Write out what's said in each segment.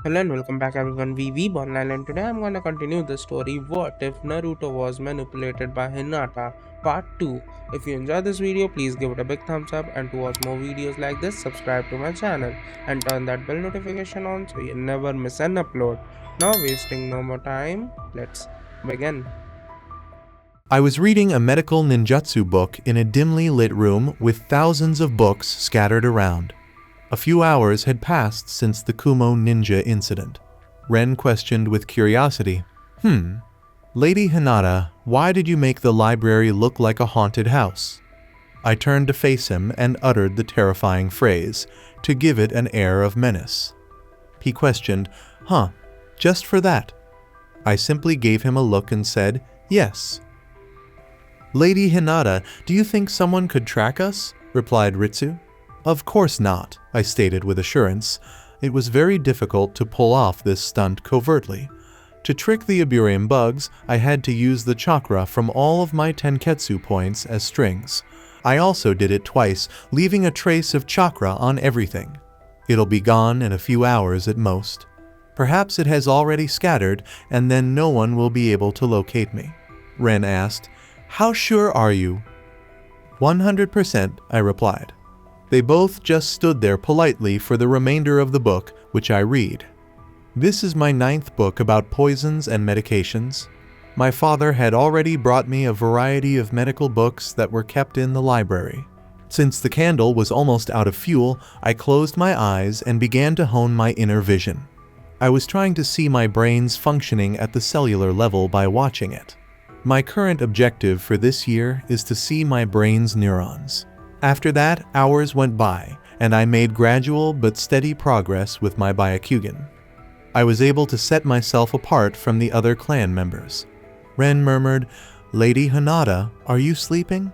Hello and welcome back everyone, we Weeb Online, and today I'm gonna continue the story What If Naruto Was Manipulated by Hinata Part 2. If you enjoyed this video, please give it a big thumbs up, and to watch more videos like this, subscribe to my channel and turn that bell notification on so you never miss an upload. Now wasting no more time, let's begin. I was reading a medical ninjutsu book in a dimly lit room with thousands of books scattered around. A few hours had passed since the Kumo ninja incident. Ren questioned with curiosity, Lady Hinata, why did you make the library look like a haunted house? I turned to face him and uttered the terrifying phrase, to give it an air of menace. He questioned, just for that? I simply gave him a look and said, yes. Lady Hinata, do you think someone could track us? Replied Ritsu. Of course not, I stated with assurance. It was very difficult to pull off this stunt covertly. To trick the Aburium bugs, I had to use the chakra from all of my Tenketsu points as strings. I also did it twice, leaving a trace of chakra on everything. It'll be gone in a few hours at most. Perhaps it has already scattered, and then no one will be able to locate me. Ren asked, How sure are you? 100%, I replied. They both just stood there politely for the remainder of the book, which I read. This is my 9th book about poisons and medications. My father had already brought me a variety of medical books that were kept in the library. Since the candle was almost out of fuel, I closed my eyes and began to hone my inner vision. I was trying to see my brains functioning at the cellular level by watching it. My current objective for this year is to see my brain's neurons. After that, hours went by, and I made gradual but steady progress with my Byakugan. I was able to set myself apart from the other clan members. Ren murmured, Lady Hinata, are you sleeping?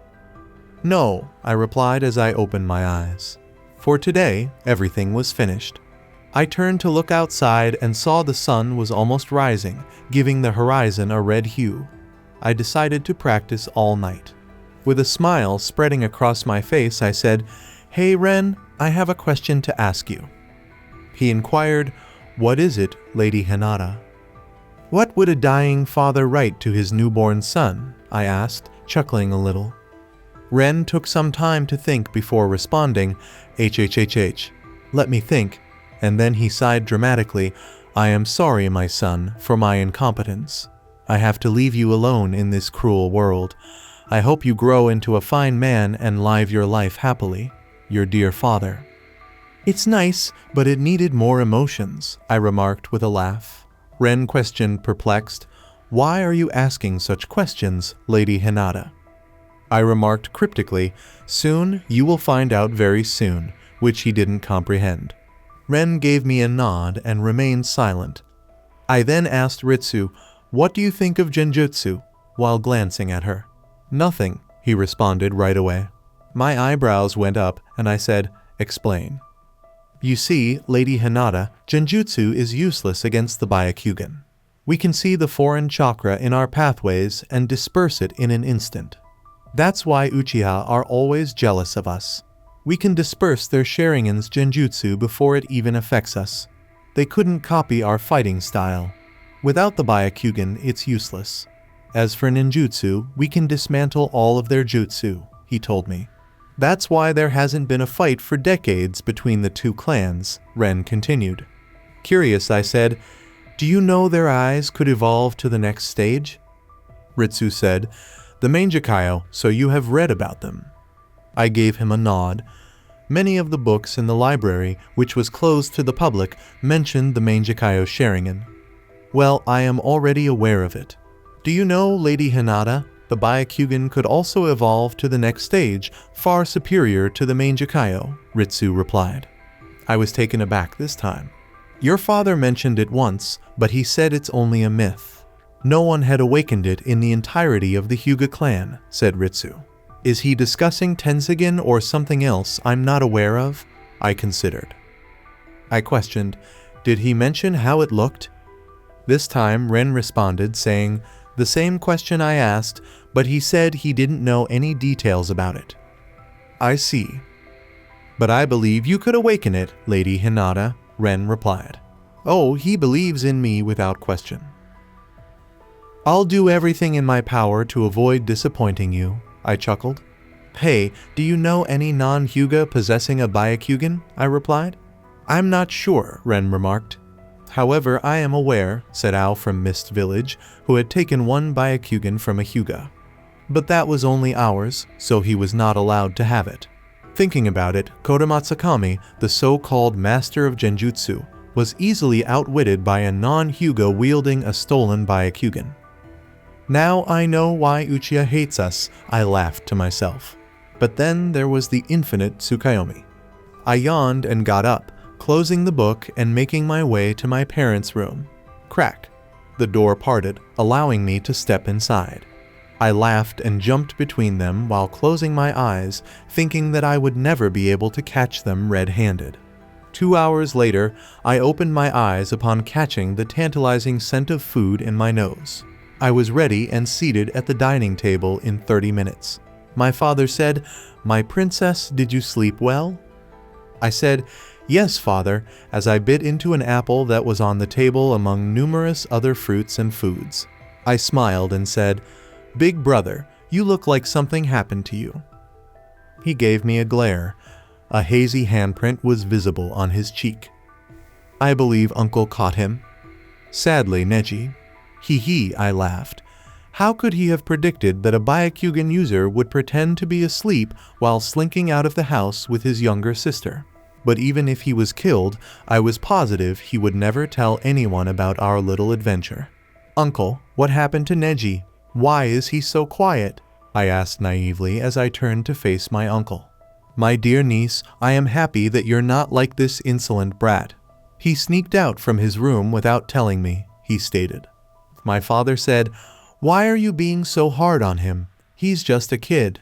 No, I replied as I opened my eyes. For today, everything was finished. I turned to look outside and saw the sun was almost rising, giving the horizon a red hue. I decided to practice all night. With a smile spreading across my face, I said, Hey Ren, I have a question to ask you. He inquired, What is it, Lady Hinata? What would a dying father write to his newborn son? I asked, chuckling a little. Ren took some time to think before responding, HHHH, let me think, and then he sighed dramatically, I am sorry, my son, for my incompetence. I have to leave you alone in this cruel world. I hope you grow into a fine man and live your life happily. Your dear father. It's nice, but it needed more emotions, I remarked with a laugh. Ren questioned, perplexed, Why are you asking such questions, Lady Hinata? I remarked cryptically, Soon, you will find out very soon, which he didn't comprehend. Ren gave me a nod and remained silent. I then asked Ritsu, What do you think of Genjutsu? While glancing at her. Nothing, he responded right away. My eyebrows went up and I said, Explain. You see, Lady Hinata, Genjutsu is useless against the Byakugan. We can see the foreign chakra in our pathways and disperse it in an instant. That's why Uchiha are always jealous of us. We can disperse their Sharingan's Genjutsu before it even affects us. They couldn't copy our fighting style. Without the Byakugan, it's useless. As for ninjutsu, we can dismantle all of their jutsu, he told me. That's why there hasn't been a fight for decades between the two clans, Ren continued. Curious, I said, Do you know their eyes could evolve to the next stage? Ritsu said, The Mangekyo, so you have read about them. I gave him a nod. Many of the books in the library, which was closed to the public, mentioned the Mangekyo Sharingan. Well, I am already aware of it. Do you know, Lady Hinata, the Byakugan could also evolve to the next stage, far superior to the Mangekyo, Ritsu replied. I was taken aback this time. Your father mentioned it once, but he said it's only a myth. No one had awakened it in the entirety of the Hyuga clan, said Ritsu. Is he discussing Tenseigan or something else I'm not aware of? I considered. I questioned, Did he mention how it looked? This time Ren responded, saying, The same question I asked, but he said he didn't know any details about it. I see. But I believe you could awaken it, Lady Hinata, Ren replied. Oh, he believes in me without question. I'll do everything in my power to avoid disappointing you, I chuckled. Hey, do you know any non-Hyuga possessing a Byakugan? I replied. I'm not sure, Ren remarked. However, I am aware, said Ao from Mist Village, who had taken one Byakugan from a Hyuga. But that was only ours, so he was not allowed to have it. Thinking about it, Kodamatsukami, the so-called master of Genjutsu, was easily outwitted by a non-Hyuga wielding a stolen Byakugan. Now I know why Uchiha hates us, I laughed to myself. But then there was the infinite Tsukuyomi. I yawned and got up, closing the book and making my way to my parents' room. Crack. The door parted, allowing me to step inside. I laughed and jumped between them while closing my eyes, thinking that I would never be able to catch them red-handed. 2 hours later, I opened my eyes upon catching the tantalizing scent of food in my nose. I was ready and seated at the dining table in 30 minutes. My father said, "My princess, did you sleep well?" I said, "Yes, father," as I bit into an apple that was on the table among numerous other fruits and foods. I smiled and said, "Big brother, you look like something happened to you." He gave me a glare. A hazy handprint was visible on his cheek. I believe Uncle caught him. Sadly, Neji. Hee, I laughed. How could he have predicted that a Byakugan user would pretend to be asleep while slinking out of the house with his younger sister? But even if he was killed, I was positive he would never tell anyone about our little adventure. "Uncle, what happened to Neji? Why is he so quiet?" I asked naively as I turned to face my uncle. "My dear niece, I am happy that you're not like this insolent brat. He sneaked out from his room without telling me," he stated. My father said, "Why are you being so hard on him? He's just a kid."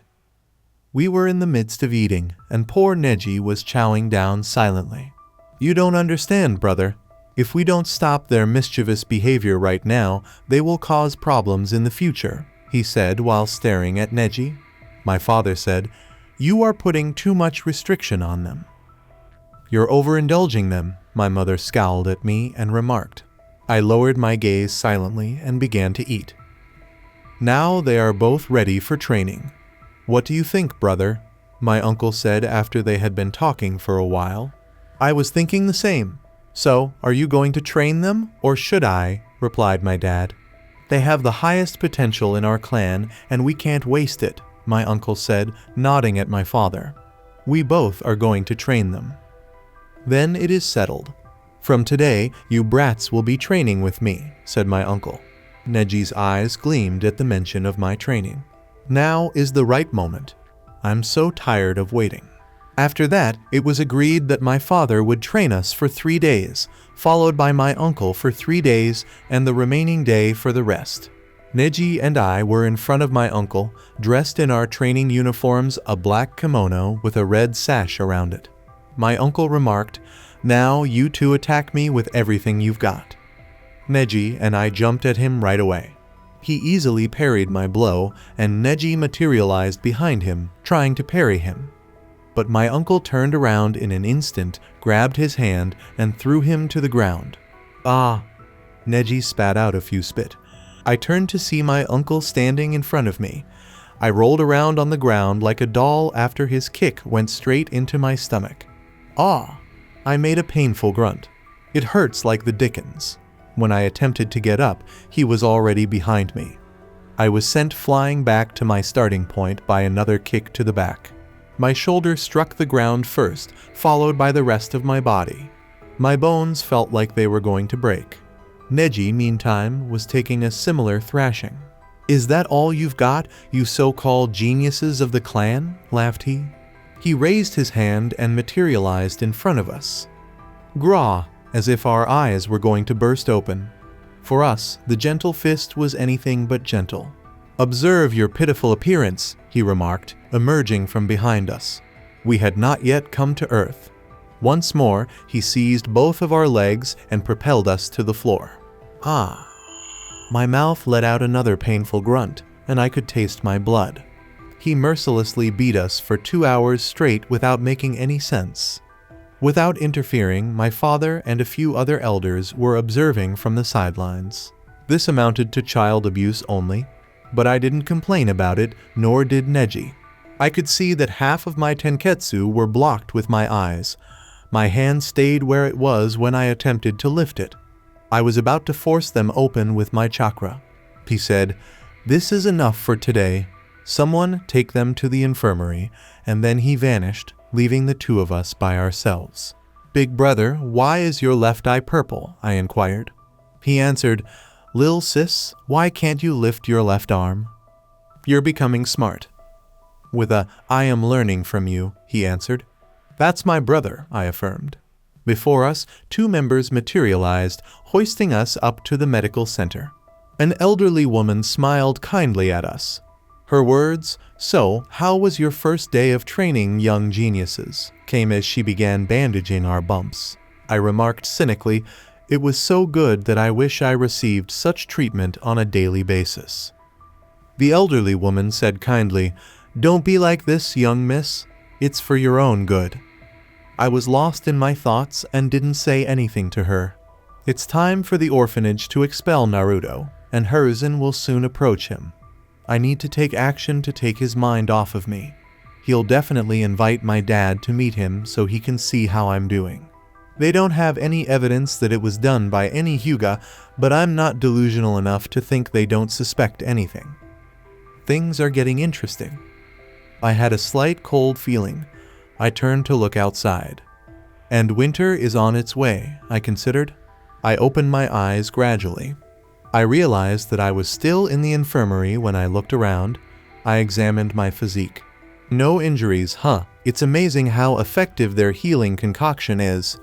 We were in the midst of eating, and poor Neji was chowing down silently. "You don't understand, brother. If we don't stop their mischievous behavior right now, they will cause problems in the future," he said while staring at Neji. My father said, "You are putting too much restriction on them." "You're overindulging them," my mother scowled at me and remarked. I lowered my gaze silently and began to eat. Now they are both ready for training. "What do you think, brother?" my uncle said after they had been talking for a while. I was thinking the same. "So, are you going to train them, or should I?" replied my dad. "They have the highest potential in our clan, and we can't waste it," my uncle said, nodding at my father. "We both are going to train them." "Then it is settled. From today, you brats will be training with me," said my uncle. Neji's eyes gleamed at the mention of my training. Now is the right moment. I'm so tired of waiting. After that, it was agreed that my father would train us for 3 days, followed by my uncle for 3 days and the remaining day for the rest. Neji and I were in front of my uncle, dressed in our training uniforms, a black kimono with a red sash around it. My uncle remarked, "Now you two attack me with everything you've got." Neji and I jumped at him right away. He easily parried my blow, and Neji materialized behind him, trying to parry him. But my uncle turned around in an instant, grabbed his hand, and threw him to the ground. "Ah!" Neji spat out a few spit. I turned to see my uncle standing in front of me. I rolled around on the ground like a doll after his kick went straight into my stomach. "Ah!" I made a painful grunt. It hurts like the dickens. When I attempted to get up, he was already behind me. I was sent flying back to my starting point by another kick to the back. My shoulder struck the ground first, followed by the rest of my body. My bones felt like they were going to break. Neji, meantime, was taking a similar thrashing. "Is that all you've got, you so-called geniuses of the clan?" laughed he. He raised his hand and materialized in front of us. Gra, as if our eyes were going to burst open. For us, the gentle fist was anything but gentle. "Observe your pitiful appearance," he remarked, emerging from behind us. We had not yet come to earth. Once more, he seized both of our legs and propelled us to the floor. Ah! My mouth let out another painful grunt, and I could taste my blood. He mercilessly beat us for 2 hours straight without making any sense. Without interfering, my father and a few other elders were observing from the sidelines. This amounted to child abuse only, but I didn't complain about it, nor did Neji. I could see that half of my tenketsu were blocked with my eyes. My hand stayed where it was when I attempted to lift it. I was about to force them open with my chakra. He said, "This is enough for today. Someone take them to the infirmary," and then he vanished, leaving the two of us by ourselves. "Big brother, why is your left eye purple?" I inquired. He answered, "Lil sis, why can't you lift your left arm?" "You're becoming smart." With a "I am learning from you," he answered. "That's my brother," I affirmed. Before us, two members materialized, hoisting us up to the medical center. An elderly woman smiled kindly at us. Her words, "So, how was your first day of training, young geniuses?" came as she began bandaging our bumps. I remarked cynically, "It was so good that I wish I received such treatment on a daily basis." The elderly woman said kindly, "Don't be like this, young miss. It's for your own good." I was lost in my thoughts and didn't say anything to her. It's time for the orphanage to expel Naruto, and Hiruzen will soon approach him. I need to take action to take his mind off of me. He'll definitely invite my dad to meet him so he can see how I'm doing. They don't have any evidence that it was done by any Hyuga, but I'm not delusional enough to think they don't suspect anything. Things are getting interesting. I had a slight cold feeling. I turned to look outside. And winter is on its way, I considered. I opened my eyes gradually. I realized that I was still in the infirmary when I looked around. I examined my physique. No injuries, huh? It's amazing how effective their healing concoction is.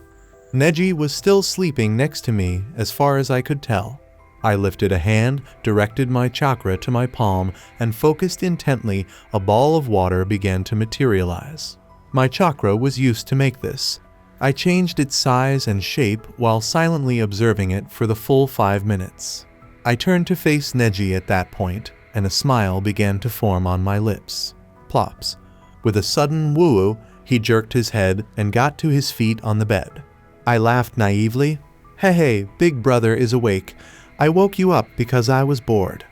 Neji was still sleeping next to me as far as I could tell. I lifted a hand, directed my chakra to my palm, and focused intently. A ball of water began to materialize. My chakra was used to make this. I changed its size and shape while silently observing it for the full 5 minutes. I turned to face Neji at that point, and a smile began to form on my lips. Plops. With a sudden woo-woo, he jerked his head and got to his feet on the bed. I laughed naively. Hey, big brother is awake. I woke you up because I was bored."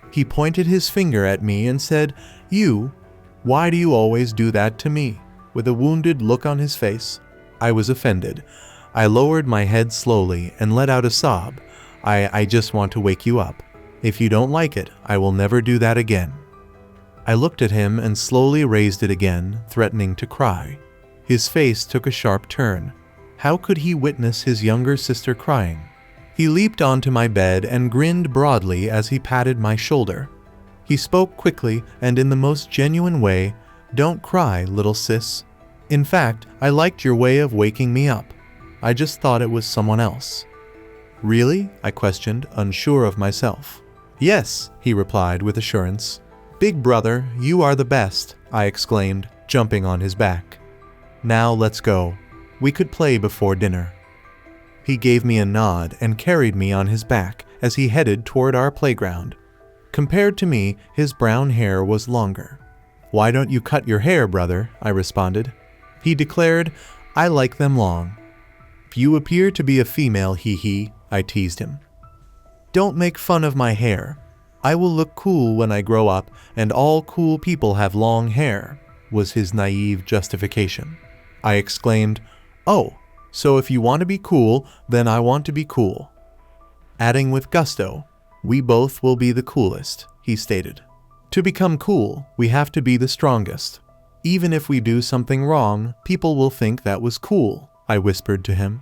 He pointed his finger at me and said, "You? Why do you always do that to me?" with a wounded look on his face. I was offended. I lowered my head slowly and let out a sob. I just want to wake you up. If you don't like it, I will never do that again." I looked at him and slowly raised it again, threatening to cry. His face took a sharp turn. How could he witness his younger sister crying? He leaped onto my bed and grinned broadly as he patted my shoulder. He spoke quickly and in the most genuine way, "Don't cry, little sis. In fact, I liked your way of waking me up. I just thought it was someone else." "Really?" I questioned, unsure of myself. "Yes," he replied with assurance. "Big brother, you are the best," I exclaimed, jumping on his back. "Now let's go. We could play before dinner." He gave me a nod and carried me on his back as he headed toward our playground. Compared to me, his brown hair was longer. "Why don't you cut your hair, brother?" I responded. He declared, "I like them long." "You appear to be a female, hee-hee," I teased him. "Don't make fun of my hair. I will look cool when I grow up, and all cool people have long hair," was his naive justification. I exclaimed, "Oh, so if you want to be cool, then I want to be cool." Adding with gusto, "We both will be the coolest," he stated. "To become cool, we have to be the strongest. Even if we do something wrong, people will think that was cool," I whispered to him.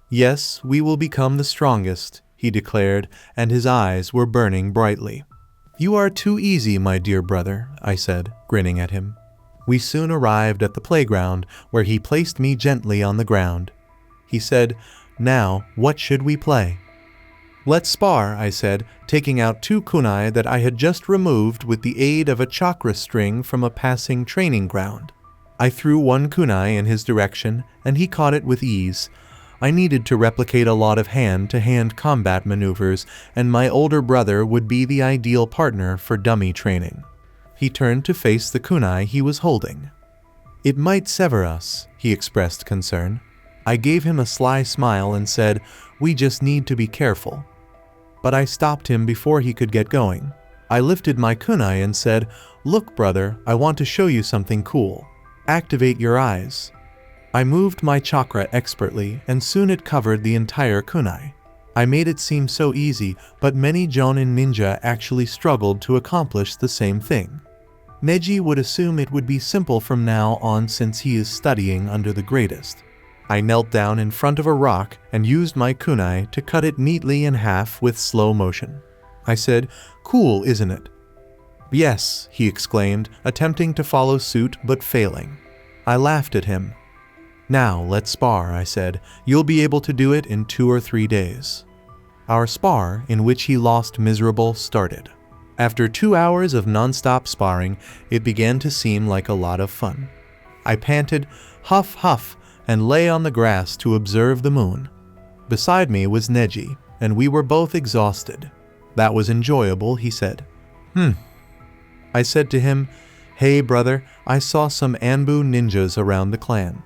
"Yes, we will become the strongest," he declared, and his eyes were burning brightly. "You are too easy, my dear brother," I said, grinning at him. We soon arrived at the playground, where he placed me gently on the ground. He said, "Now, what should we play?" "Let's spar," I said, taking out 2 kunai that I had just removed with the aid of a chakra string from a passing training ground. I threw 1 kunai in his direction, and he caught it with ease. I needed to replicate a lot of hand-to-hand combat maneuvers, and my older brother would be the ideal partner for dummy training. He turned to face the kunai he was holding. It might sever us, he expressed concern. I gave him a sly smile and said, we just need to be careful. But I stopped him before he could get going. I lifted my kunai and said, look brother, I want to show you something cool. Activate your eyes. I moved my chakra expertly and soon it covered the entire kunai. I made it seem so easy, but many Jonin ninja actually struggled to accomplish the same thing. Neji would assume it would be simple from now on since he is studying under the greatest. I knelt down in front of a rock and used my kunai to cut it neatly in half with slow motion. I said, cool, isn't it? Yes, he exclaimed, attempting to follow suit but failing. I laughed at him. Now, let's spar, I said. You'll be able to do it in 2 or 3 days. Our spar, in which he lost miserable, started. After 2 hours of non-stop sparring, it began to seem like a lot of fun. I panted, huff, huff, and lay on the grass to observe the moon. Beside me was Neji, and we were both exhausted. That was enjoyable, he said. I said to him, hey brother, I saw some Anbu ninjas around the clan.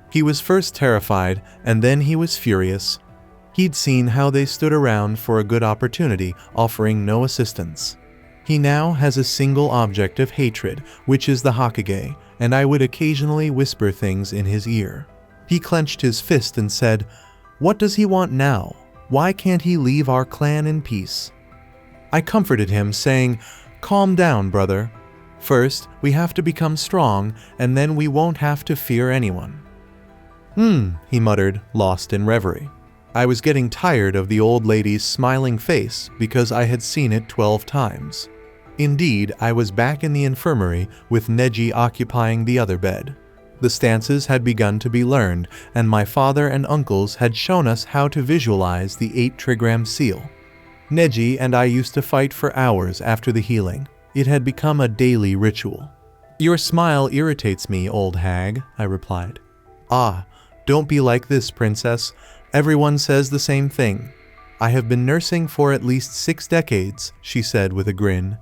He was first terrified, and then he was furious. He'd seen how they stood around for a good opportunity, offering no assistance. He now has a single object of hatred, which is the Hokage, and I would occasionally whisper things in his ear. He clenched his fist and said, what does he want now? Why can't he leave our clan in peace? I comforted him, saying, calm down, brother. First, we have to become strong, and then we won't have to fear anyone. He muttered, lost in reverie. I was getting tired of the old lady's smiling face because I had seen it 12 times. Indeed, I was back in the infirmary with Neji occupying the other bed. The stances had begun to be learned, and my father and uncles had shown us how to visualize the 8-trigram seal. Neji and I used to fight for hours after the healing. It had become a daily ritual. Your smile irritates me, old hag, I replied. Ah, don't be like this, princess. Everyone says the same thing. I have been nursing for at least 6 decades, she said with a grin.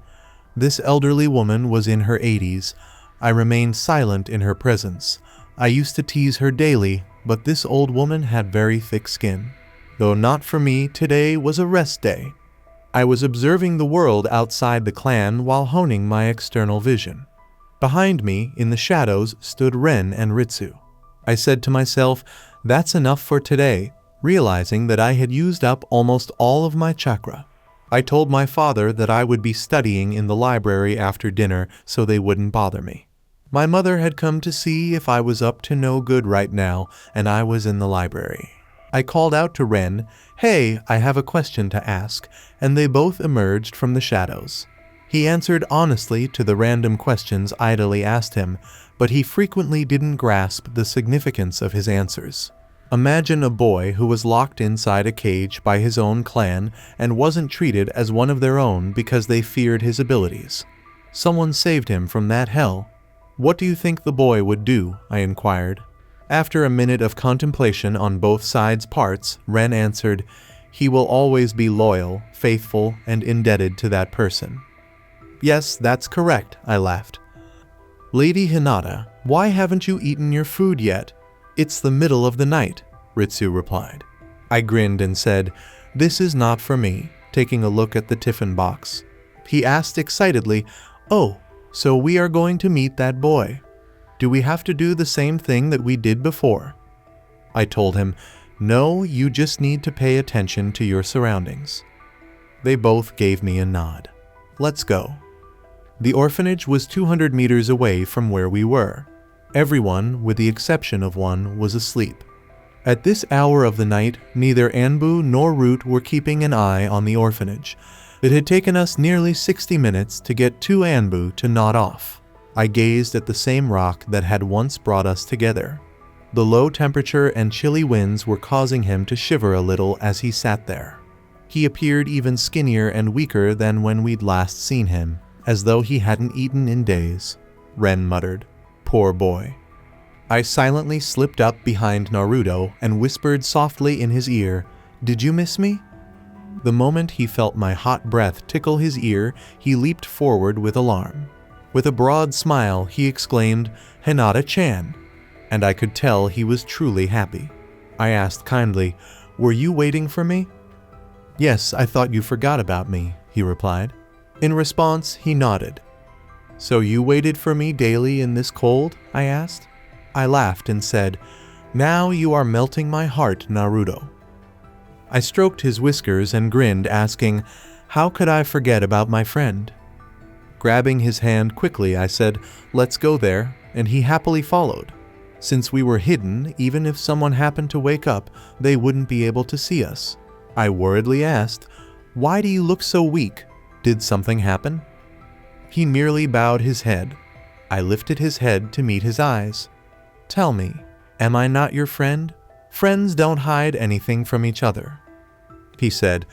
This elderly woman was in her 80s. I remained silent in her presence. I used to tease her daily, but this old woman had very thick skin. Though not for me, today was a rest day. I was observing the world outside the clan while honing my external vision. Behind me, in the shadows, stood Ren and Ritsu. I said to myself, that's enough for today, realizing that I had used up almost all of my chakra. I told my father that I would be studying in the library after dinner so they wouldn't bother me. My mother had come to see if I was up to no good right now, and I was in the library. I called out to Ren, hey, I have a question to ask, and they both emerged from the shadows. He answered honestly to the random questions idly asked him, but he frequently didn't grasp the significance of his answers. Imagine a boy who was locked inside a cage by his own clan and wasn't treated as one of their own because they feared his abilities. Someone saved him from that hell. What do you think the boy would do? I inquired. After a minute of contemplation on both sides' parts, Ren answered, he will always be loyal, faithful, and indebted to that person. Yes, that's correct, I laughed. Lady Hinata, why haven't you eaten your food yet? It's the middle of the night, Ritsu replied. I grinned and said, this is not for me, taking a look at the tiffin box. He asked excitedly, oh, so we are going to meet that boy. Do we have to do the same thing that we did before? I told him, no, you just need to pay attention to your surroundings. They both gave me a nod. Let's go. The orphanage was 200 meters away from where we were. Everyone, with the exception of one, was asleep. At this hour of the night, neither Anbu nor Root were keeping an eye on the orphanage. It had taken us nearly 60 minutes to get 2 Anbu to nod off. I gazed at the same rock that had once brought us together. The low temperature and chilly winds were causing him to shiver a little as he sat there. He appeared even skinnier and weaker than when we'd last seen him, as though he hadn't eaten in days. Ren muttered, poor boy. I silently slipped up behind Naruto and whispered softly in his ear, did you miss me? The moment he felt my hot breath tickle his ear, he leaped forward with alarm. With a broad smile, he exclaimed, "Hinata-chan," and I could tell he was truly happy. I asked kindly, "Were you waiting for me?" "Yes, I thought you forgot about me," he replied. In response, he nodded. "So you waited for me daily in this cold?" I asked. I laughed and said, "Now you are melting my heart, Naruto." I stroked his whiskers and grinned, asking, "How could I forget about my friend?" Grabbing his hand quickly, I said, "Let's go there," and he happily followed. Since we were hidden, even if someone happened to wake up, they wouldn't be able to see us. I worriedly asked, "Why do you look so weak? Did something happen?" He merely bowed his head. I lifted his head to meet his eyes. "Tell me, am I not your friend? Friends don't hide anything from each other." He said,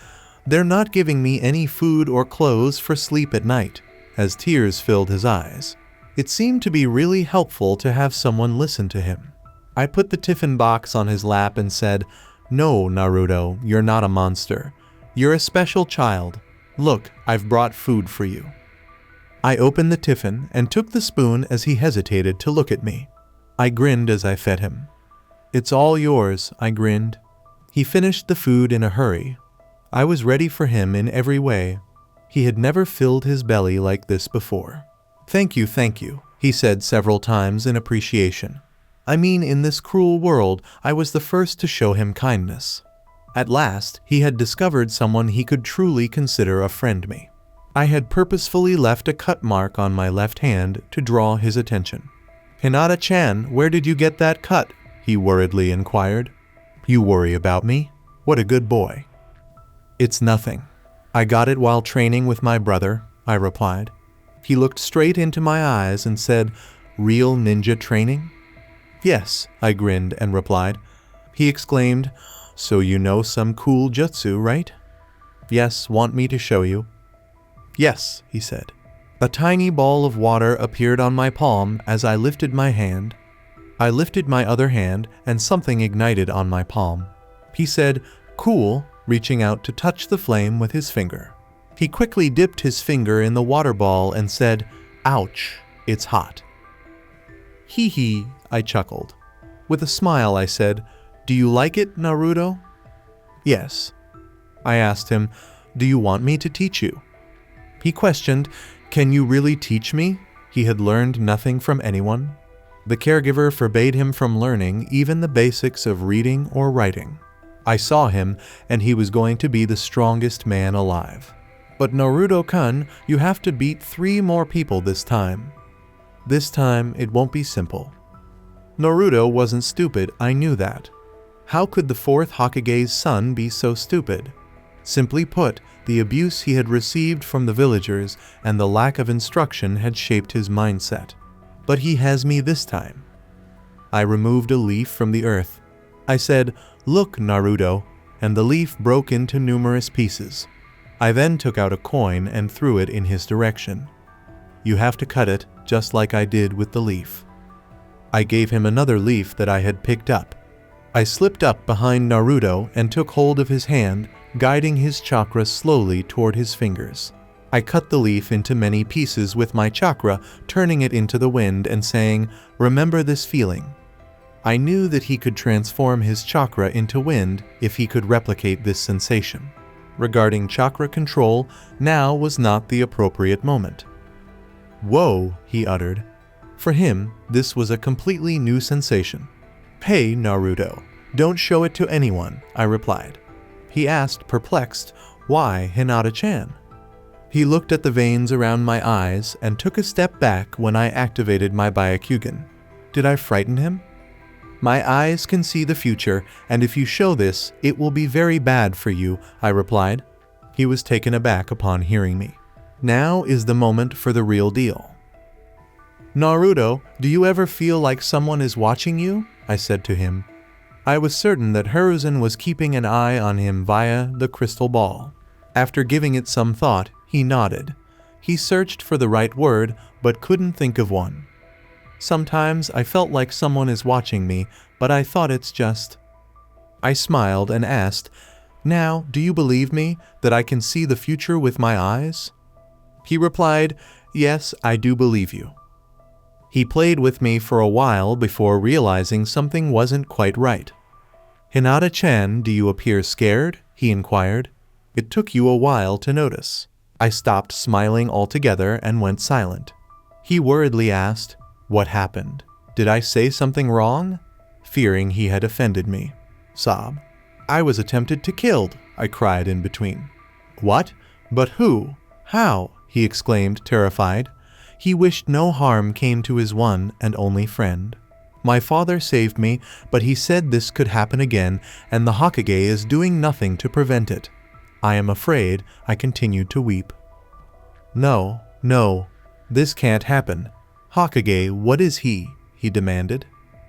"They're not giving me any food or clothes for sleep at night," as tears filled his eyes. It seemed to be really helpful to have someone listen to him. I put the tiffin box on his lap and said, "No, Naruto, you're not a monster. You're a special child. Look, I've brought food for you." I opened the tiffin and took the spoon as he hesitated to look at me. I grinned as I fed him. "It's all yours," I grinned. He finished the food in a hurry. I was ready for him in every way. He had never filled his belly like this before. Thank you," he said several times in appreciation. I mean, in this cruel world, I was the first to show him kindness. At last, he had discovered someone he could truly consider a friend me. I had purposefully left a cut mark on my left hand to draw his attention. "Hinata-chan, where did you get that cut?" he worriedly inquired. "You worry about me? What a good boy." "It's nothing. I got it while training with my brother," I replied. He looked straight into my eyes and said, "Real ninja training?" "Yes," I grinned and replied. He exclaimed, "So you know some cool jutsu, right?" "Yes, want me to show you?" "Yes," he said. A tiny ball of water appeared on my palm as I lifted my hand. I lifted my other hand and something ignited on my palm. He said, "Cool," reaching out to touch the flame with his finger. He quickly dipped his finger in the water ball and said, "Ouch, it's hot." "Hee hee," I chuckled. With a smile, I said, "Do you like it, Naruto?" "Yes." I asked him, "Do you want me to teach you?" He questioned, "Can you really teach me?" He had learned nothing from anyone. The caregiver forbade him from learning even the basics of reading or writing. I saw him, and he was going to be the strongest man alive. "But Naruto-kun, you have to beat 3 more people this time. This time, it won't be simple." Naruto wasn't stupid, I knew that. How could the 4th Hokage's son be so stupid? Simply put, the abuse he had received from the villagers and the lack of instruction had shaped his mindset. But he has me this time. I removed a leaf from the earth. I said, "Look, Naruto," and the leaf broke into numerous pieces. I then took out a coin and threw it in his direction. "You have to cut it, just like I did with the leaf." I gave him another leaf that I had picked up. I slipped up behind Naruto and took hold of his hand, guiding his chakra slowly toward his fingers. I cut the leaf into many pieces with my chakra, turning it into the wind and saying, "Remember this feeling." I knew that he could transform his chakra into wind if he could replicate this sensation. Regarding chakra control, now was not the appropriate moment. "Whoa," he uttered. For him, this was a completely new sensation. "Hey, Naruto, don't show it to anyone," I replied. He asked, perplexed, "Why, Hinata-chan?" He looked at the veins around my eyes and took a step back when I activated my Byakugan. Did I frighten him? "My eyes can see the future, and if you show this, it will be very bad for you," I replied. He was taken aback upon hearing me. Now is the moment for the real deal. "Naruto, do you ever feel like someone is watching you?" I said to him. I was certain that Hiruzen was keeping an eye on him via the crystal ball. After giving it some thought, he nodded. He searched for the right word, but couldn't think of one. "Sometimes I felt like someone is watching me, but I thought it's just..." I smiled and asked, "Now, do you believe me, that I can see the future with my eyes?" He replied, Yes, I do believe you. He played with me for a while before realizing something wasn't quite right. Hinata-chan, do you appear scared? He inquired. It took you a while to notice. I stopped smiling altogether and went silent. He worriedly asked, what happened? Did I say something wrong? Fearing he had offended me. Sob. I was attempted to killed, I cried in between. What? But who? How? He exclaimed, terrified. He wished no harm came to his one and only friend. My father saved me, but he said this could happen again, and the Hokage is doing nothing to prevent it. I am afraid. I continued to weep. No, this can't happen. Hokage, what is he? He demanded.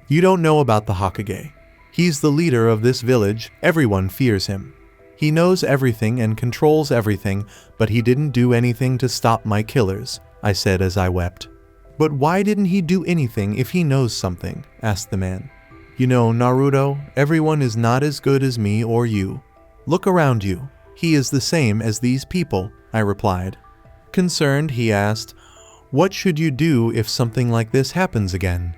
You don't know about the Hokage. He's the leader of this village. Everyone fears him. He knows everything and controls everything, but he didn't do anything to stop my killers, I said as I wept. But why didn't he do anything if he knows something? Asked the man. You know, Naruto, everyone is not as good as me or you. Look around you. He is the same as these people, I replied. Concerned, he asked, what should you do if something like this happens again?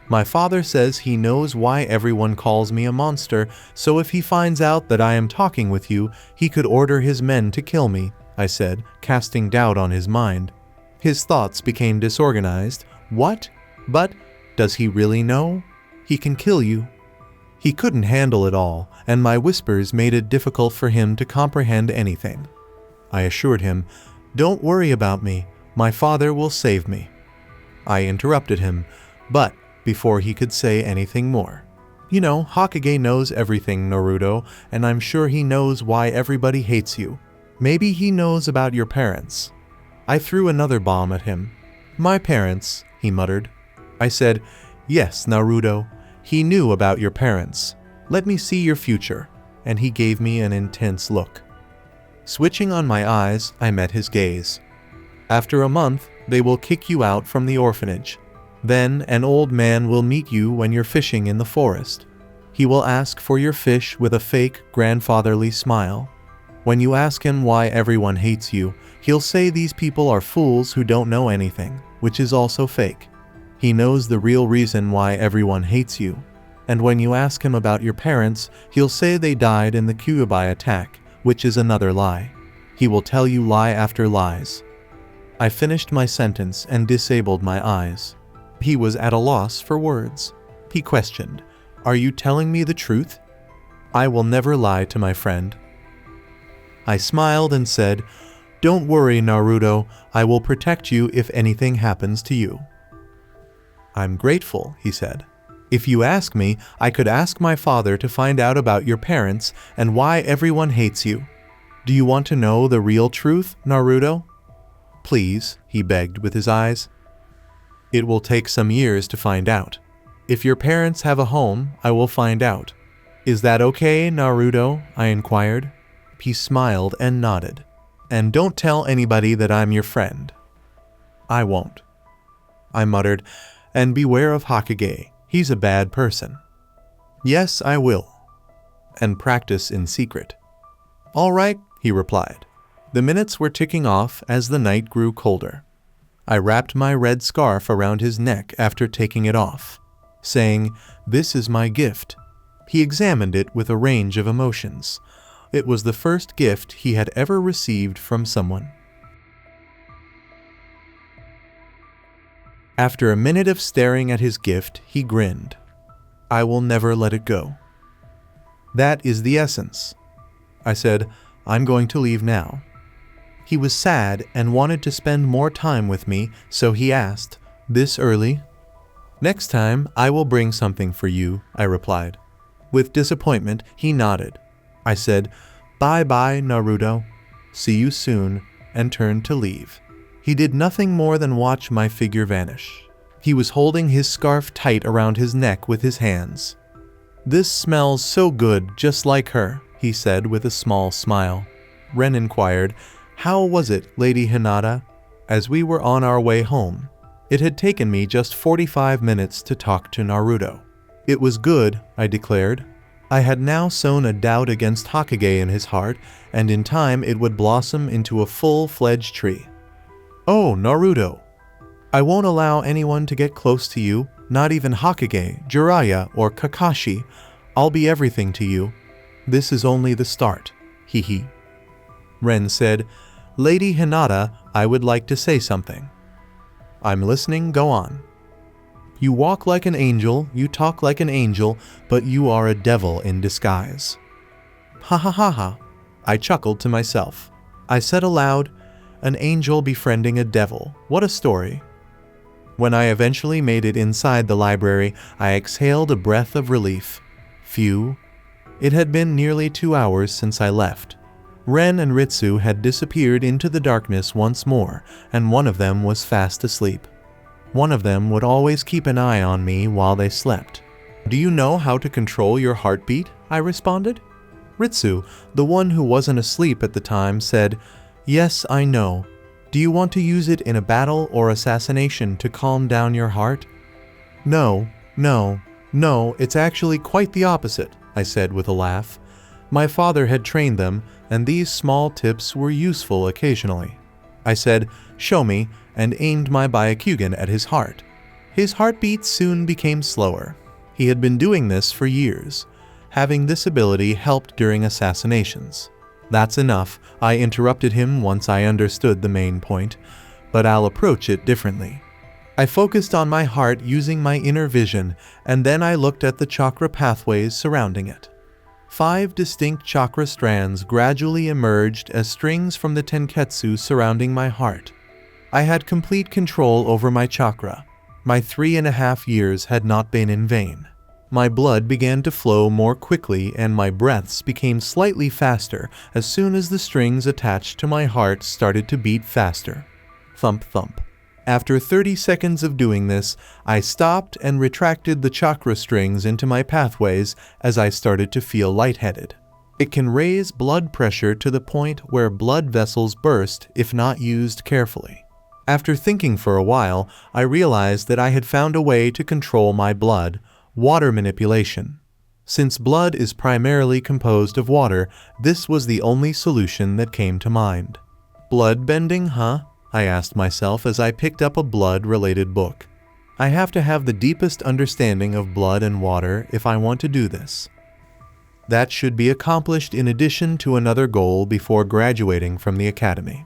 My father says he knows why everyone calls me a monster, so if he finds out that I am talking with you, he could order his men to kill me, I said, casting doubt on his mind. His thoughts became disorganized. What? But does he really know? He can kill you. He couldn't handle it all, and my whispers made it difficult for him to comprehend anything. I assured him, don't worry about me. My father will save me. I interrupted him, but before he could say anything more. You know, Hokage knows everything, Naruto, and I'm sure he knows why everybody hates you. Maybe he knows about your parents. I threw another bomb at him. My parents, he muttered. I said, yes, Naruto. He knew about your parents. Let me see your future. And he gave me an intense look. Switching on my eyes, I met his gaze. After a month, they will kick you out from the orphanage. Then an old man will meet you when you're fishing in the forest. He will ask for your fish with a fake grandfatherly smile. When you ask him why everyone hates you, he'll say these people are fools who don't know anything, which is also fake. He knows the real reason why everyone hates you. And when you ask him about your parents, he'll say they died in the Kyuubi attack, which is another lie. He will tell you lie after lies. I finished my sentence and disabled my eyes. He was at a loss for words. He questioned, are you telling me the truth? I will never lie to my friend. I smiled and said, don't worry, Naruto, I will protect you if anything happens to you. I'm grateful, he said. If you ask me, I could ask my father to find out about your parents and why everyone hates you. Do you want to know the real truth, Naruto? Please, he begged with his eyes. It will take some years to find out. If your parents have a home, I will find out. Is that okay, Naruto? I inquired. He smiled and nodded. And don't tell anybody that I'm your friend. I won't. I muttered, and beware of Hokage. He's a bad person. Yes, I will. And practice in secret. All right, he replied. The minutes were ticking off as the night grew colder. I wrapped my red scarf around his neck after taking it off, saying, this is my gift. He examined it with a range of emotions. It was the first gift he had ever received from someone. After a minute of staring at his gift, he grinned. I will never let it go. That is the essence. I said, I'm going to leave now. He was sad and wanted to spend more time with me, so he asked, this early? Next time, I will bring something for you, I replied. With disappointment, he nodded. I said, bye-bye, Naruto. See you soon, and turned to leave. He did nothing more than watch my figure vanish. He was holding his scarf tight around his neck with his hands. This smells so good, just like her, he said with a small smile. Ren inquired, how was it, Lady Hinata? As we were on our way home. It had taken me just 45 minutes to talk to Naruto. It was good, I declared. I had now sown a doubt against Hokage in his heart, and in time it would blossom into a full-fledged tree. Oh, Naruto. I won't allow anyone to get close to you, not even Hokage, Jiraiya, or Kakashi. I'll be everything to you. This is only the start. Hee. Ren said, Lady Hinata, I would like to say something. I'm listening, go on. You walk like an angel, you talk like an angel, but you are a devil in disguise. Ha ha ha ha. I chuckled to myself. I said aloud, an angel befriending a devil. What a story. When I eventually made it inside the library, I exhaled a breath of relief. Phew. It had been nearly 2 hours since I left. Ren and Ritsu had disappeared into the darkness once more, and one of them was fast asleep. One of them would always keep an eye on me while they slept. Do you know how to control your heartbeat? I responded. Ritsu, the one who wasn't asleep at the time, said, Yes, I know. Do you want to use it in a battle or assassination to calm down your heart? No, it's actually quite the opposite, I said with a laugh. My father had trained them, and these small tips were useful occasionally. I said, Show me, and aimed my Byakugan at his heart. His heartbeat soon became slower. He had been doing this for years. Having this ability helped during assassinations. That's enough, I interrupted him once I understood the main point, but I'll approach it differently. I focused on my heart using my inner vision, and then I looked at the chakra pathways surrounding it. 5 distinct chakra strands gradually emerged as strings from the tenketsu surrounding my heart. I had complete control over my chakra. My 3.5 years had not been in vain. My blood began to flow more quickly and my breaths became slightly faster as soon as the strings attached to my heart started to beat faster. Thump thump. After 30 seconds of doing this, I stopped and retracted the chakra strings into my pathways as I started to feel lightheaded. It can raise blood pressure to the point where blood vessels burst if not used carefully. After thinking for a while, I realized that I had found a way to control my blood, water manipulation. Since blood is primarily composed of water, this was the only solution that came to mind. Blood bending, huh? I asked myself as I picked up a blood-related book. I have to have the deepest understanding of blood and water if I want to do this. That should be accomplished in addition to another goal before graduating from the academy.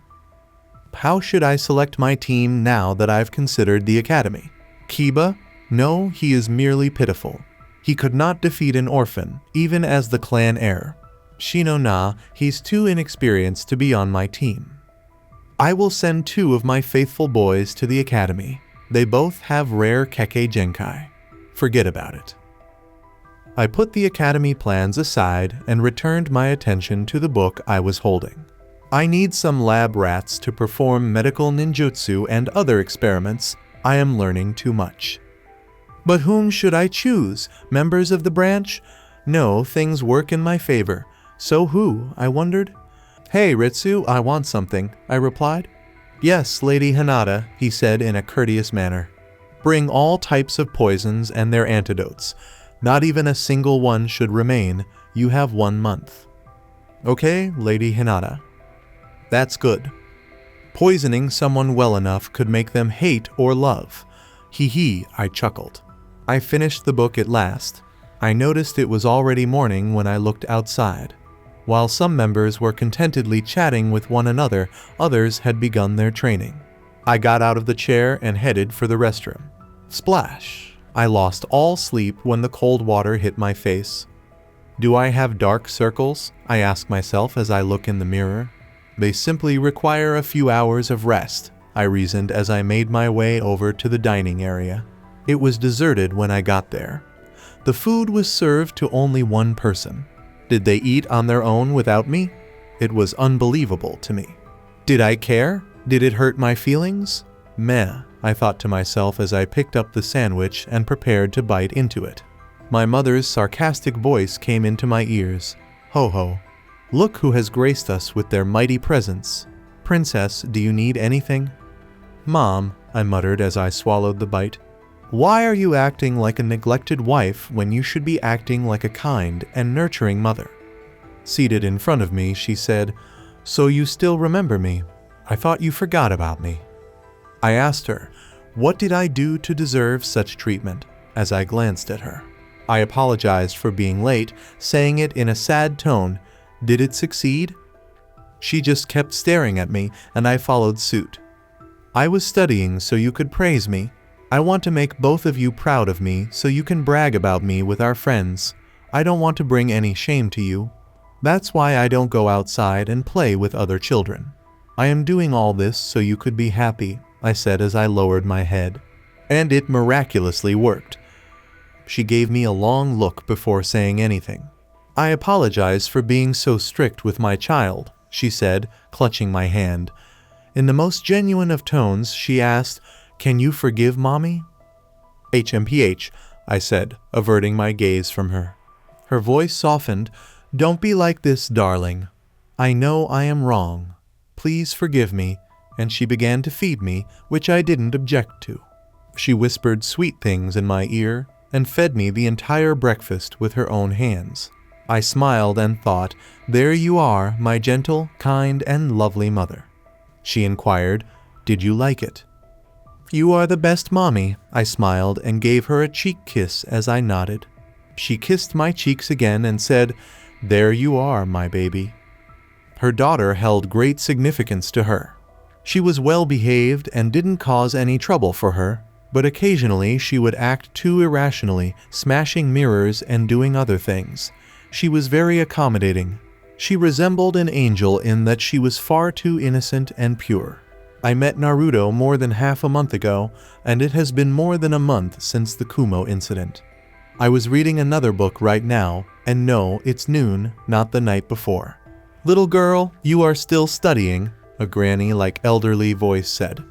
How should I select my team now that I've considered the academy? Kiba? No, he is merely pitiful. He could not defeat an orphan, even as the clan heir. Shino, he's too inexperienced to be on my team. I will send 2 of my faithful boys to the academy. They both have rare Kekkei Genkai. Forget about it. I put the academy plans aside and returned my attention to the book I was holding. I need some lab rats to perform medical ninjutsu and other experiments. I am learning too much. But whom should I choose? Members of the branch? No, things work in my favor. So who? I wondered. Hey, Ritsu, I want something, I replied. Yes, Lady Hinata, he said in a courteous manner. Bring all types of poisons and their antidotes. Not even a single one should remain. You have 1 month. Okay, Lady Hinata. That's good. Poisoning someone well enough could make them hate or love. Hee, I chuckled. I finished the book at last. I noticed it was already morning when I looked outside. While some members were contentedly chatting with one another, others had begun their training. I got out of the chair and headed for the restroom. Splash! I lost all sleep when the cold water hit my face. Do I have dark circles? I ask myself as I look in the mirror. They simply require a few hours of rest, I reasoned as I made my way over to the dining area. It was deserted when I got there. The food was served to only one person. Did they eat on their own without me? It was unbelievable to me. Did I care? Did it hurt my feelings? Meh, I thought to myself as I picked up the sandwich and prepared to bite into it. My mother's sarcastic voice came into my ears. Ho ho. Look who has graced us with their mighty presence. Princess, do you need anything? Mom, I muttered as I swallowed the bite. Why are you acting like a neglected wife when you should be acting like a kind and nurturing mother? Seated in front of me, she said, So you still remember me? I thought you forgot about me. I asked her, what did I do to deserve such treatment, as I glanced at her. I apologized for being late, saying it in a sad tone. Did it succeed? She just kept staring at me, and I followed suit. I was studying so you could praise me. I want to make both of you proud of me so you can brag about me with our friends. I don't want to bring any shame to you. That's why I don't go outside and play with other children. I am doing all this so you could be happy, I said as I lowered my head. And it miraculously worked. She gave me a long look before saying anything. I apologize for being so strict with my child, she said, clutching my hand. In the most genuine of tones, she asked, can you forgive Mommy? HMPH, I said, averting my gaze from her. Her voice softened. Don't be like this, darling. I know I am wrong. Please forgive me. And she began to feed me, which I didn't object to. She whispered sweet things in my ear and fed me the entire breakfast with her own hands. I smiled and thought, there you are, my gentle, kind, and lovely mother. She inquired, did you like it? You are the best mommy, I smiled and gave her a cheek kiss as I nodded. She kissed my cheeks again and said, there you are, my baby. Her daughter held great significance to her. She was well behaved and didn't cause any trouble for her, but occasionally she would act too irrationally, smashing mirrors and doing other things. She was very accommodating. She resembled an angel in that she was far too innocent and pure. I met Naruto more than half a month ago, and it has been more than a month since the Kumo incident. I was reading another book right now, and no, it's noon, not the night before. Little girl, you are still studying, a granny-like elderly voice said.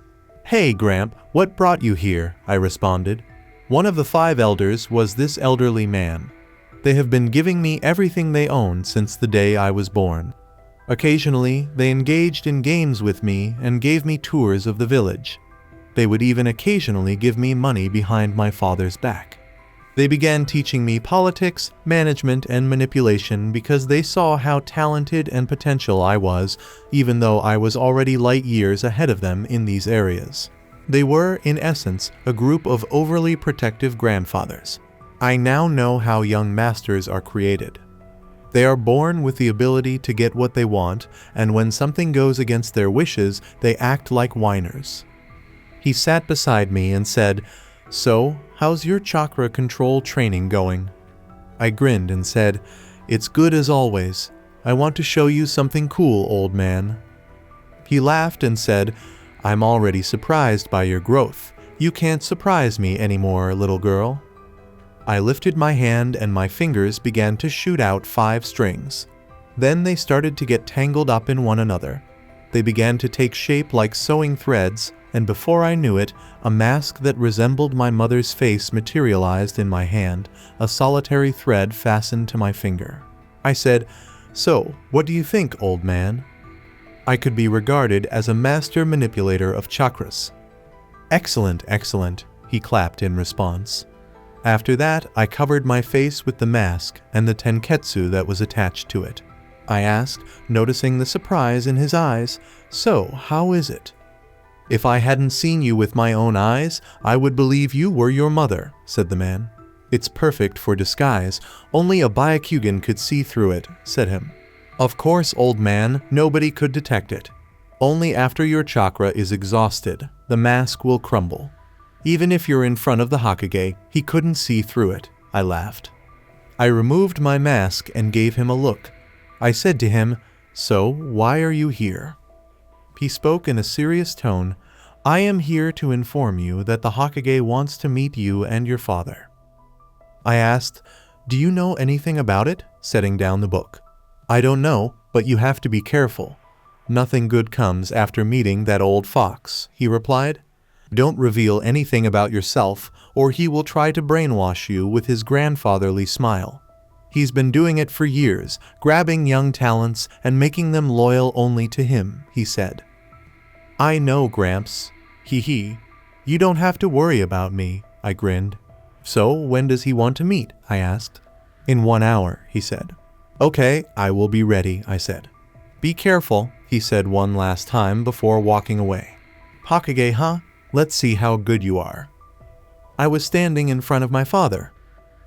Hey, Gramp, what brought you here? I responded. One of the 5 elders was this elderly man. They have been giving me everything they owned since the day I was born. Occasionally, they engaged in games with me and gave me tours of the village. They would even occasionally give me money behind my father's back. They began teaching me politics, management, and manipulation because they saw how talented and potential I was, even though I was already light years ahead of them in these areas. They were, in essence, a group of overly protective grandfathers. I now know how young masters are created. They are born with the ability to get what they want, and when something goes against their wishes, they act like whiners. He sat beside me and said, so, how's your chakra control training going? I grinned and said, it's good as always. I want to show you something cool, old man. He laughed and said, I'm already surprised by your growth. You can't surprise me anymore, little girl. I lifted my hand and my fingers began to shoot out 5 strings. Then they started to get tangled up in one another. They began to take shape like sewing threads, and before I knew it, a mask that resembled my mother's face materialized in my hand, a solitary thread fastened to my finger. I said, so, what do you think, old man? I could be regarded as a master manipulator of chakras. Excellent, excellent, he clapped in response. After that, I covered my face with the mask and the tenketsu that was attached to it. I asked, noticing the surprise in his eyes, so, how is it? If I hadn't seen you with my own eyes, I would believe you were your mother, said the man. It's perfect for disguise. Only a Byakugan could see through it, said him. Of course, old man, nobody could detect it. Only after your chakra is exhausted, the mask will crumble. Even if you're in front of the Hokage, he couldn't see through it, I laughed. I removed my mask and gave him a look. I said to him, so, why are you here? He spoke in a serious tone. I am here to inform you that the Hokage wants to meet you and your father. I asked, do you know anything about it? Setting down the book. I don't know, but you have to be careful. Nothing good comes after meeting that old fox, he replied. Don't reveal anything about yourself, or he will try to brainwash you with his grandfatherly smile. He's been doing it for years, grabbing young talents and making them loyal only to him, he said. I know, Gramps. Hee. You don't have to worry about me, I grinned. So, when does he want to meet? I asked. In 1 hour, he said. Okay, I will be ready, I said. Be careful, he said one last time before walking away. Hokage, huh? Let's see how good you are. I was standing in front of my father.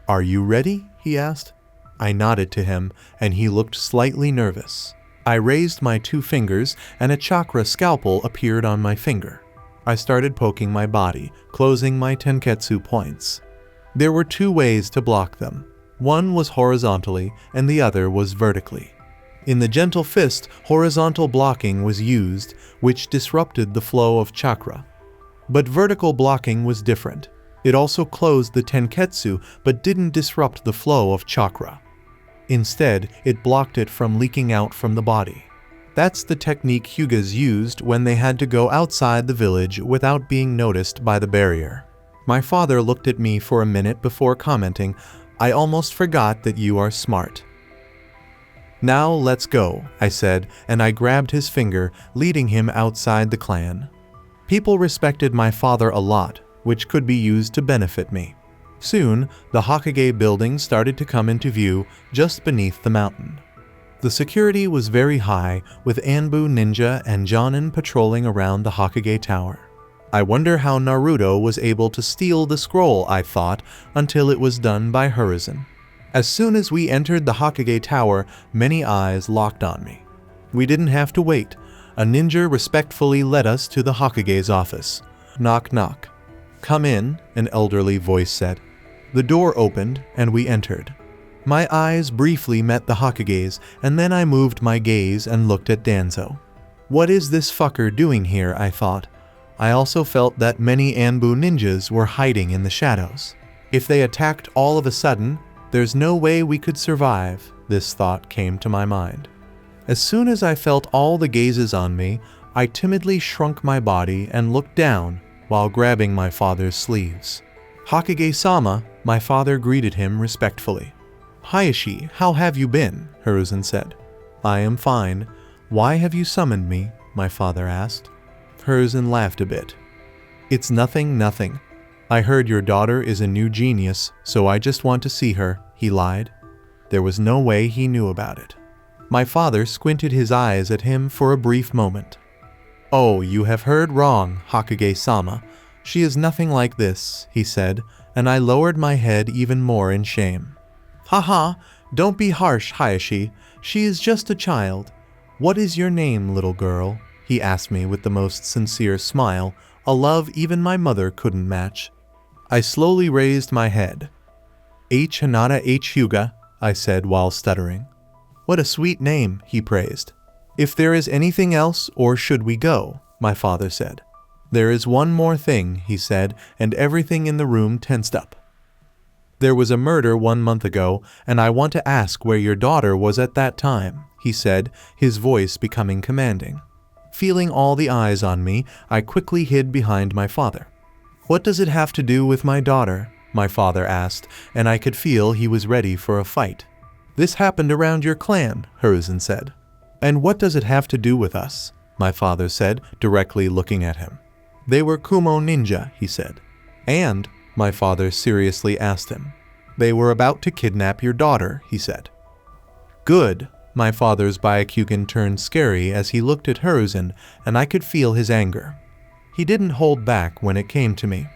Are you ready? He asked. I nodded to him, and he looked slightly nervous. I raised my 2 fingers, and a chakra scalpel appeared on my finger. I started poking my body, closing my tenketsu points. There were 2 ways to block them. One was horizontally, and the other was vertically. In the gentle fist, horizontal blocking was used, which disrupted the flow of chakra. But vertical blocking was different. It also closed the tenketsu, but didn't disrupt the flow of chakra. Instead, it blocked it from leaking out from the body. That's the technique Hyugas used when they had to go outside the village without being noticed by the barrier. My father looked at me for a minute before commenting, I almost forgot that you are smart. Now let's go, I said, and I grabbed his finger, leading him outside the clan. People respected my father a lot, which could be used to benefit me. Soon, the Hokage building started to come into view just beneath the mountain. The security was very high, with Anbu ninja and Jonin patrolling around the Hokage tower. I wonder how Naruto was able to steal the scroll, I thought, until it was done by Hiruzen. As soon as we entered the Hokage tower, many eyes locked on me. We didn't have to wait. A ninja respectfully led us to the Hokage's office. Knock knock. Come in, an elderly voice said. The door opened, and we entered. My eyes briefly met the Hokage's, and then I moved my gaze and looked at Danzo. What is this fucker doing here, I thought. I also felt that many Anbu ninjas were hiding in the shadows. If they attacked all of a sudden, there's no way we could survive, this thought came to my mind. As soon as I felt all the gazes on me, I timidly shrunk my body and looked down while grabbing my father's sleeves. Hokage-sama, my father greeted him respectfully. Hayashi, how have you been? Hiruzen said. I am fine. Why have you summoned me? My father asked. Hiruzen laughed a bit. It's nothing. I heard your daughter is a new genius, so I just want to see her, he lied. There was no way he knew about it. My father squinted his eyes at him for a brief moment. Oh, you have heard wrong, Hokage-sama. She is nothing like this, he said, and I lowered my head even more in shame. Haha, don't be harsh, Hayashi. She is just a child. What is your name, little girl? He asked me with the most sincere smile, a love even my mother couldn't match. I slowly raised my head. H. Hinata H. Hyuga, I said while stuttering. What a sweet name, he praised. If there is anything else, or should we go? My father said. There is one more thing, he said, and everything in the room tensed up. There was a murder 1 month ago, and I want to ask where your daughter was at that time, he said, his voice becoming commanding. Feeling all the eyes on me, I quickly hid behind my father. What does it have to do with my daughter? My father asked, and I could feel he was ready for a fight. This happened around your clan, Hiruzen said. And what does it have to do with us? My father said, directly looking at him. They were Kumo ninja, he said. And, my father seriously asked him. They were about to kidnap your daughter, he said. Good. My father's Byakugan turned scary as he looked at Hiruzen, and I could feel his anger. He didn't hold back when it came to me.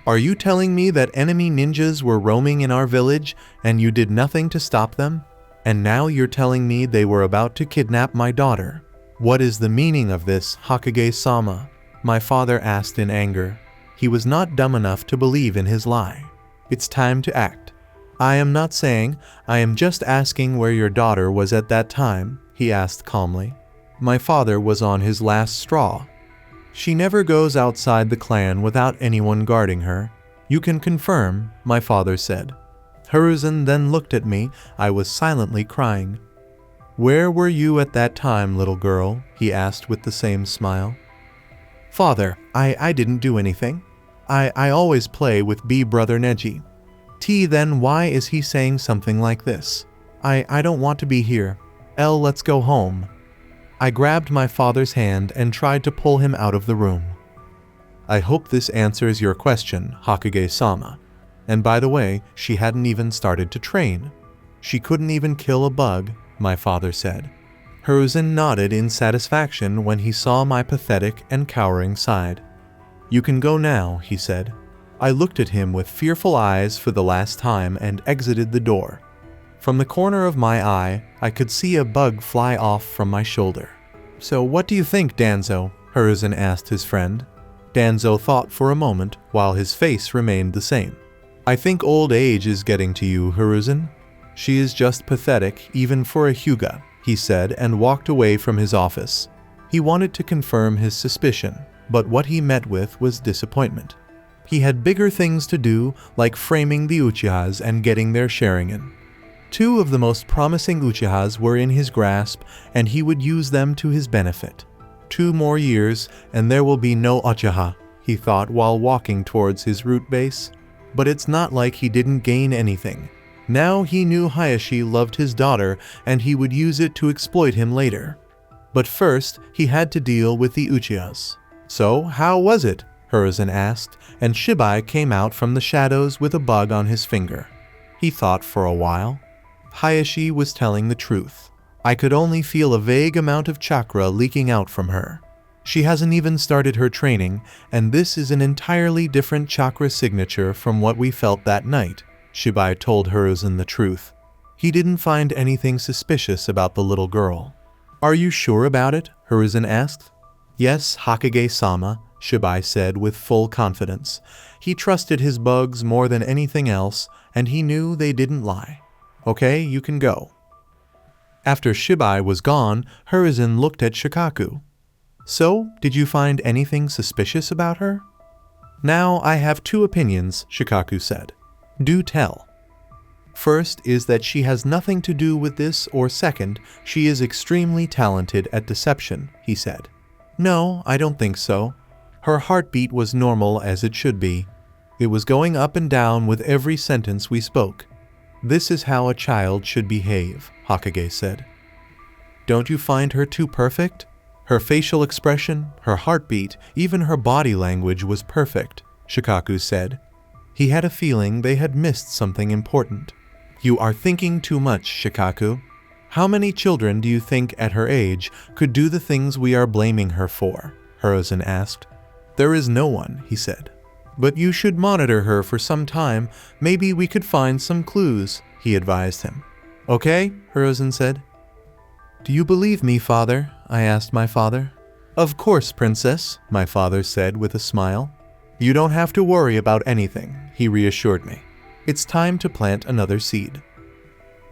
Are you telling me that enemy ninjas were roaming in our village and you did nothing to stop them? And now you're telling me they were about to kidnap my daughter. What is the meaning of this, Hokage-sama? My father asked in anger. He was not dumb enough to believe in his lie. It's time to act. I am not saying, I am just asking where your daughter was at that time, he asked calmly. My father was on his last straw. She never goes outside the clan without anyone guarding her. You can confirm, my father said. Hiruzen then looked at me. I was silently crying. Where were you at that time, little girl? He asked with the same smile. Father, I didn't do anything. I always play with B brother Neji. Then why is he saying something like this? I don't want to be here. Let's go home. I grabbed my father's hand and tried to pull him out of the room. I hope this answers your question, Hokage-sama. And by the way, she hadn't even started to train. She couldn't even kill a bug, my father said. Hiruzen nodded in satisfaction when he saw my pathetic and cowering side. "You can go now," he said. I looked at him with fearful eyes for the last time and exited the door. From the corner of my eye, I could see a bug fly off from my shoulder. "So what do you think, Danzo?" Hiruzen asked his friend. Danzo thought for a moment while his face remained the same. "I think old age is getting to you, Hiruzen. She is just pathetic, even for a Hyuga," he said and walked away from his office. He wanted to confirm his suspicion, but what he met with was disappointment. He had bigger things to do, like framing the Uchihas and getting their Sharingan. Two of the most promising Uchihas were in his grasp, and he would use them to his benefit. 2 more years, and there will be no Uchiha, he thought while walking towards his root base. But it's not like he didn't gain anything. Now he knew Hayashi loved his daughter, and he would use it to exploit him later. But first, he had to deal with the Uchihas. "So, how was it?" Hiruzen asked, and Shibai came out from the shadows with a bug on his finger. He thought for a while. Hayashi was telling the truth. I could only feel a vague amount of chakra leaking out from her. She hasn't even started her training, and this is an entirely different chakra signature from what we felt that night. Shibai told Hiruzen the truth. He didn't find anything suspicious about the little girl. "Are you sure about it?" Hiruzen asked. "Yes, Hokage-sama," Shibai said with full confidence. He trusted his bugs more than anything else, and he knew they didn't lie. "Okay, you can go." After Shibai was gone, Hiruzen looked at Shikaku. "So, did you find anything suspicious about her?" "Now I have 2 opinions," Shikaku said. "Do tell." "First is that she has nothing to do with this, or second, she is extremely talented at deception," he said. "No, I don't think so. Her heartbeat was normal as it should be. It was going up and down with every sentence we spoke. This is how a child should behave," Hokage said. "Don't you find her too perfect? Her facial expression, her heartbeat, even her body language was perfect," Shikaku said. He had a feeling they had missed something important. "You are thinking too much, Shikaku. How many children do you think at her age could do the things we are blaming her for?" Hiruzen asked. "There is no one," he said. "But you should monitor her for some time. Maybe we could find some clues," he advised him. "Okay," Hiruzen said. "Do you believe me, father?" I asked my father. "Of course, princess," my father said with a smile. "You don't have to worry about anything," he reassured me. "It's time to plant another seed."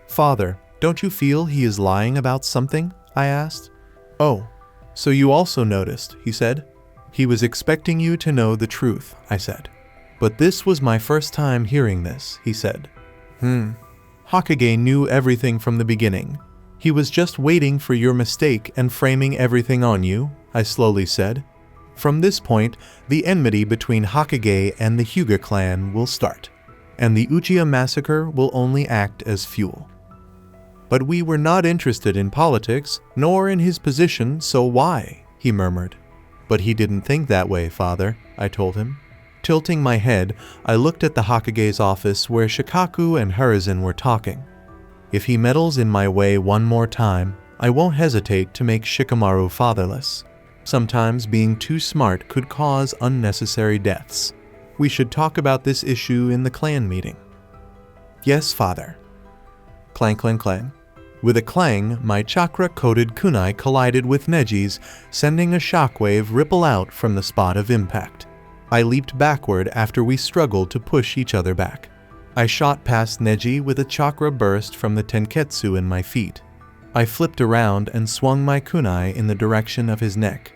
"Father, don't you feel he is lying about something?" I asked. "Oh, so you also noticed," he said. "He was expecting you to know the truth," I said. "But this was my first time hearing this," he said. Hokage knew everything from the beginning. He was just waiting for your mistake and framing everything on you, I slowly said. From this point, the enmity between Hokage and the Hyuga clan will start, and the Uchiha massacre will only act as fuel. "But we were not interested in politics, nor in his position, so why?" he murmured. "But he didn't think that way, father," I told him. Tilting my head, I looked at the Hokage's office where Shikaku and Hiruzen were talking. If he meddles in my way one more time, I won't hesitate to make Shikamaru fatherless. Sometimes being too smart could cause unnecessary deaths. We should talk about this issue in the clan meeting. "Yes, father." Clang, clang, clang. With a clang, my chakra-coated kunai collided with Neji's, sending a shockwave ripple out from the spot of impact. I leaped backward after we struggled to push each other back. I shot past Neji with a chakra burst from the tenketsu in my feet. I flipped around and swung my kunai in the direction of his neck.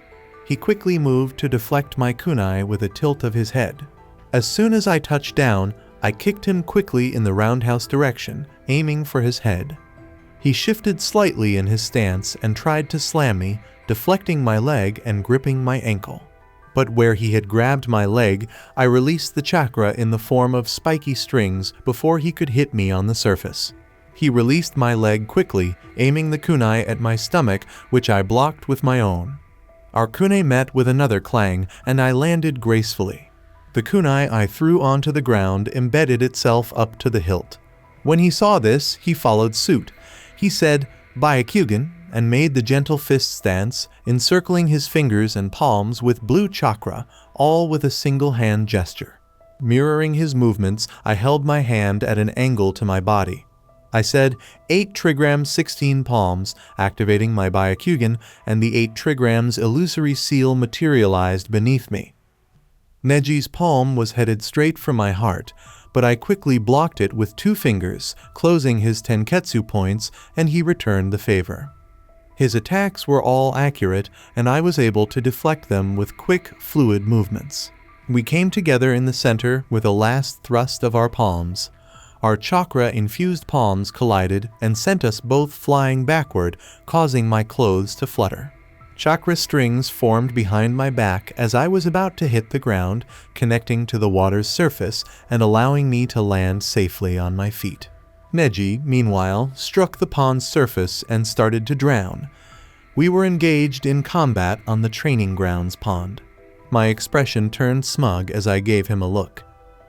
He quickly moved to deflect my kunai with a tilt of his head. As soon as I touched down, I kicked him quickly in the roundhouse direction, aiming for his head. He shifted slightly in his stance and tried to slam me, deflecting my leg and gripping my ankle. But where he had grabbed my leg, I released the chakra in the form of spiky strings before he could hit me on the surface. He released my leg quickly, aiming the kunai at my stomach, which I blocked with my own. Our kunai met with another clang, and I landed gracefully. The kunai I threw onto the ground embedded itself up to the hilt. When he saw this, he followed suit. He said, "Byakugan," and made the gentle fist stance, encircling his fingers and palms with blue chakra, all with a single hand gesture. Mirroring his movements, I held my hand at an angle to my body. I said, 8 trigrams 16 palms, activating my Byakugan, and the 8 trigrams illusory seal materialized beneath me. Neji's palm was headed straight for my heart, but I quickly blocked it with 2 fingers, closing his tenketsu points, and he returned the favor. His attacks were all accurate, and I was able to deflect them with quick, fluid movements. We came together in the center with a last thrust of our palms. Our chakra-infused palms collided and sent us both flying backward, causing my clothes to flutter. Chakra strings formed behind my back as I was about to hit the ground, connecting to the water's surface and allowing me to land safely on my feet. Neji, meanwhile, struck the pond's surface and started to drown. We were engaged in combat on the training grounds pond. My expression turned smug as I gave him a look.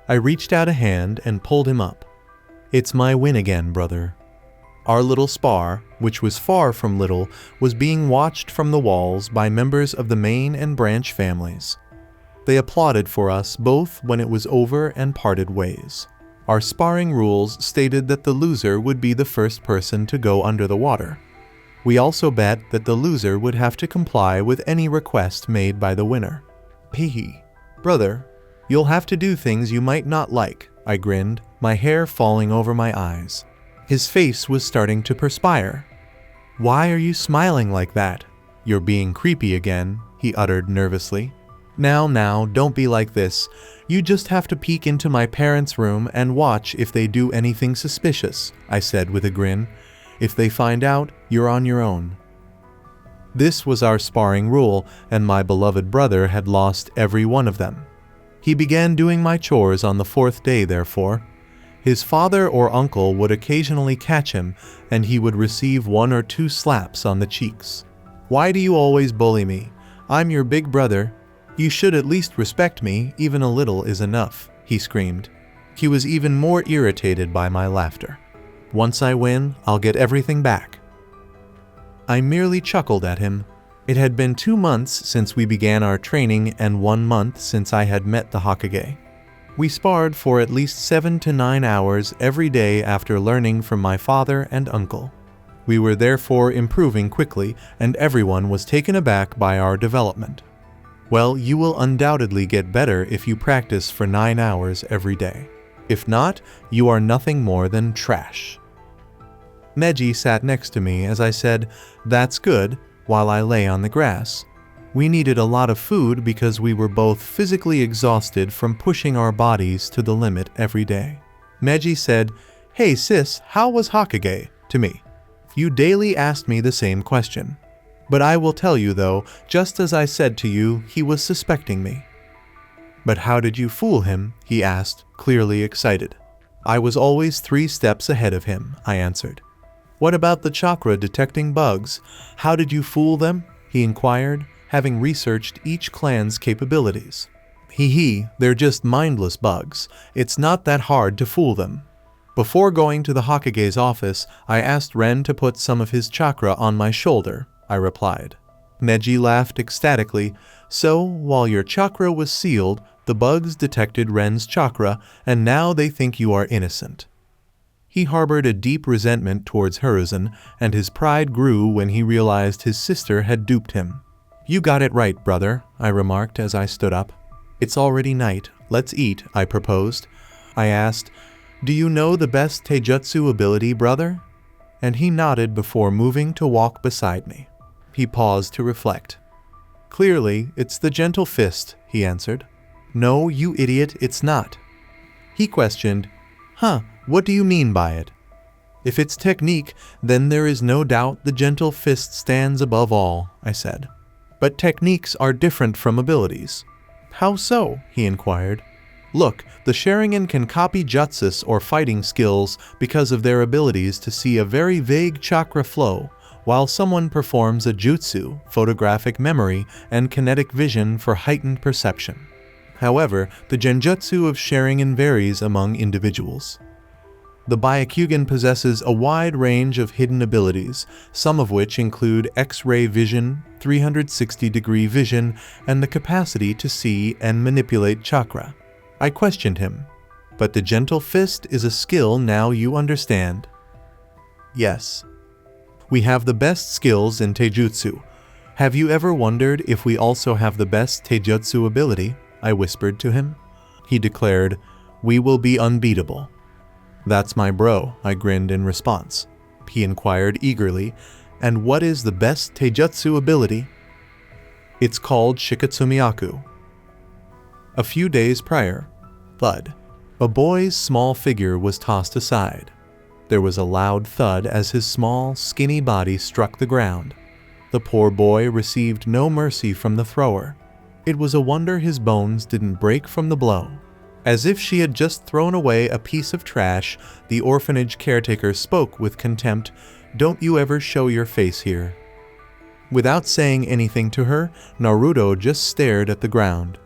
I reached out a hand and pulled him up. "It's my win again, brother." Our little spar, which was far from little, was being watched from the walls by members of the main and branch families. They applauded for us both when it was over and parted ways. Our sparring rules stated that the loser would be the first person to go under the water. We also bet that the loser would have to comply with any request made by the winner. "Hee, brother, you'll have to do things you might not like," I grinned, my hair falling over my eyes. His face was starting to perspire. "Why are you smiling like that? You're being creepy again," he uttered nervously. Now, don't be like this. You just have to peek into my parents' room and watch if they do anything suspicious," I said with a grin. "If they find out, you're on your own." This was our sparring rule, and my beloved brother had lost every one of them. He began doing my chores on the 4th day, therefore. His father or uncle would occasionally catch him, and he would receive 1 or 2 slaps on the cheeks. "Why do you always bully me? I'm your big brother. You should at least respect me, even a little is enough," he screamed. He was even more irritated by my laughter. "Once I win, I'll get everything back." I merely chuckled at him. It had been 2 months since we began our training and 1 month since I had met the Hokage. We sparred for at least 7 to 9 hours every day after learning from my father and uncle. We were therefore improving quickly, and everyone was taken aback by our development. Well, you will undoubtedly get better if you practice for 9 hours every day. If not, you are nothing more than trash. Neji sat next to me as I said, "That's good," while I lay on the grass. We needed a lot of food because we were both physically exhausted from pushing our bodies to the limit every day. Neji said, "Hey sis, how was Hokage?" to me. You daily asked me the same question. But I will tell you though, just as I said to you, he was suspecting me. "But how did you fool him?" he asked, clearly excited. "I was always 3 steps ahead of him," I answered. "What about the chakra detecting bugs? How did you fool them?" he inquired, having researched each clan's capabilities. They're just mindless bugs. It's not that hard to fool them." Before going to the Hokage's office, I asked Ren to put some of his chakra on my shoulder, I replied. Neji laughed ecstatically. "So, while your chakra was sealed, the bugs detected Ren's chakra, and now they think you are innocent." He harbored a deep resentment towards Hiruzen, and his pride grew when he realized his sister had duped him. "You got it right, brother," I remarked as I stood up. "It's already night. Let's eat," I proposed. I asked, "Do you know the best taijutsu ability, brother?" And he nodded before moving to walk beside me. He paused to reflect. "Clearly, it's the gentle fist," he answered. "No, you idiot, it's not." He questioned, "What do you mean by it?" "If it's technique, then there is no doubt the gentle fist stands above all," I said. "But techniques are different from abilities." "How so?" he inquired. "Look, the Sharingan can copy jutsus or fighting skills because of their abilities to see a very vague chakra flow, while someone performs a jutsu, photographic memory, and kinetic vision for heightened perception. However, the genjutsu of Sharingan varies among individuals." The Byakugan possesses a wide range of hidden abilities, some of which include X-ray vision, 360-degree vision, and the capacity to see and manipulate chakra. I questioned him. But the gentle fist is a skill now you understand. Yes. We have the best skills in Taijutsu. Have you ever wondered if we also have the best Taijutsu ability? I whispered to him. He declared, "We will be unbeatable." "That's my bro," I grinned in response. He inquired eagerly, "And what is the best Taijutsu ability?" "It's called Shikatsumiyaku." A few days prior, thud. A boy's small figure was tossed aside. There was a loud thud as his small, skinny body struck the ground. The poor boy received no mercy from the thrower. It was a wonder his bones didn't break from the blow. As if she had just thrown away a piece of trash, the orphanage caretaker spoke with contempt, "Don't you ever show your face here." Without saying anything to her, Naruto just stared at the ground.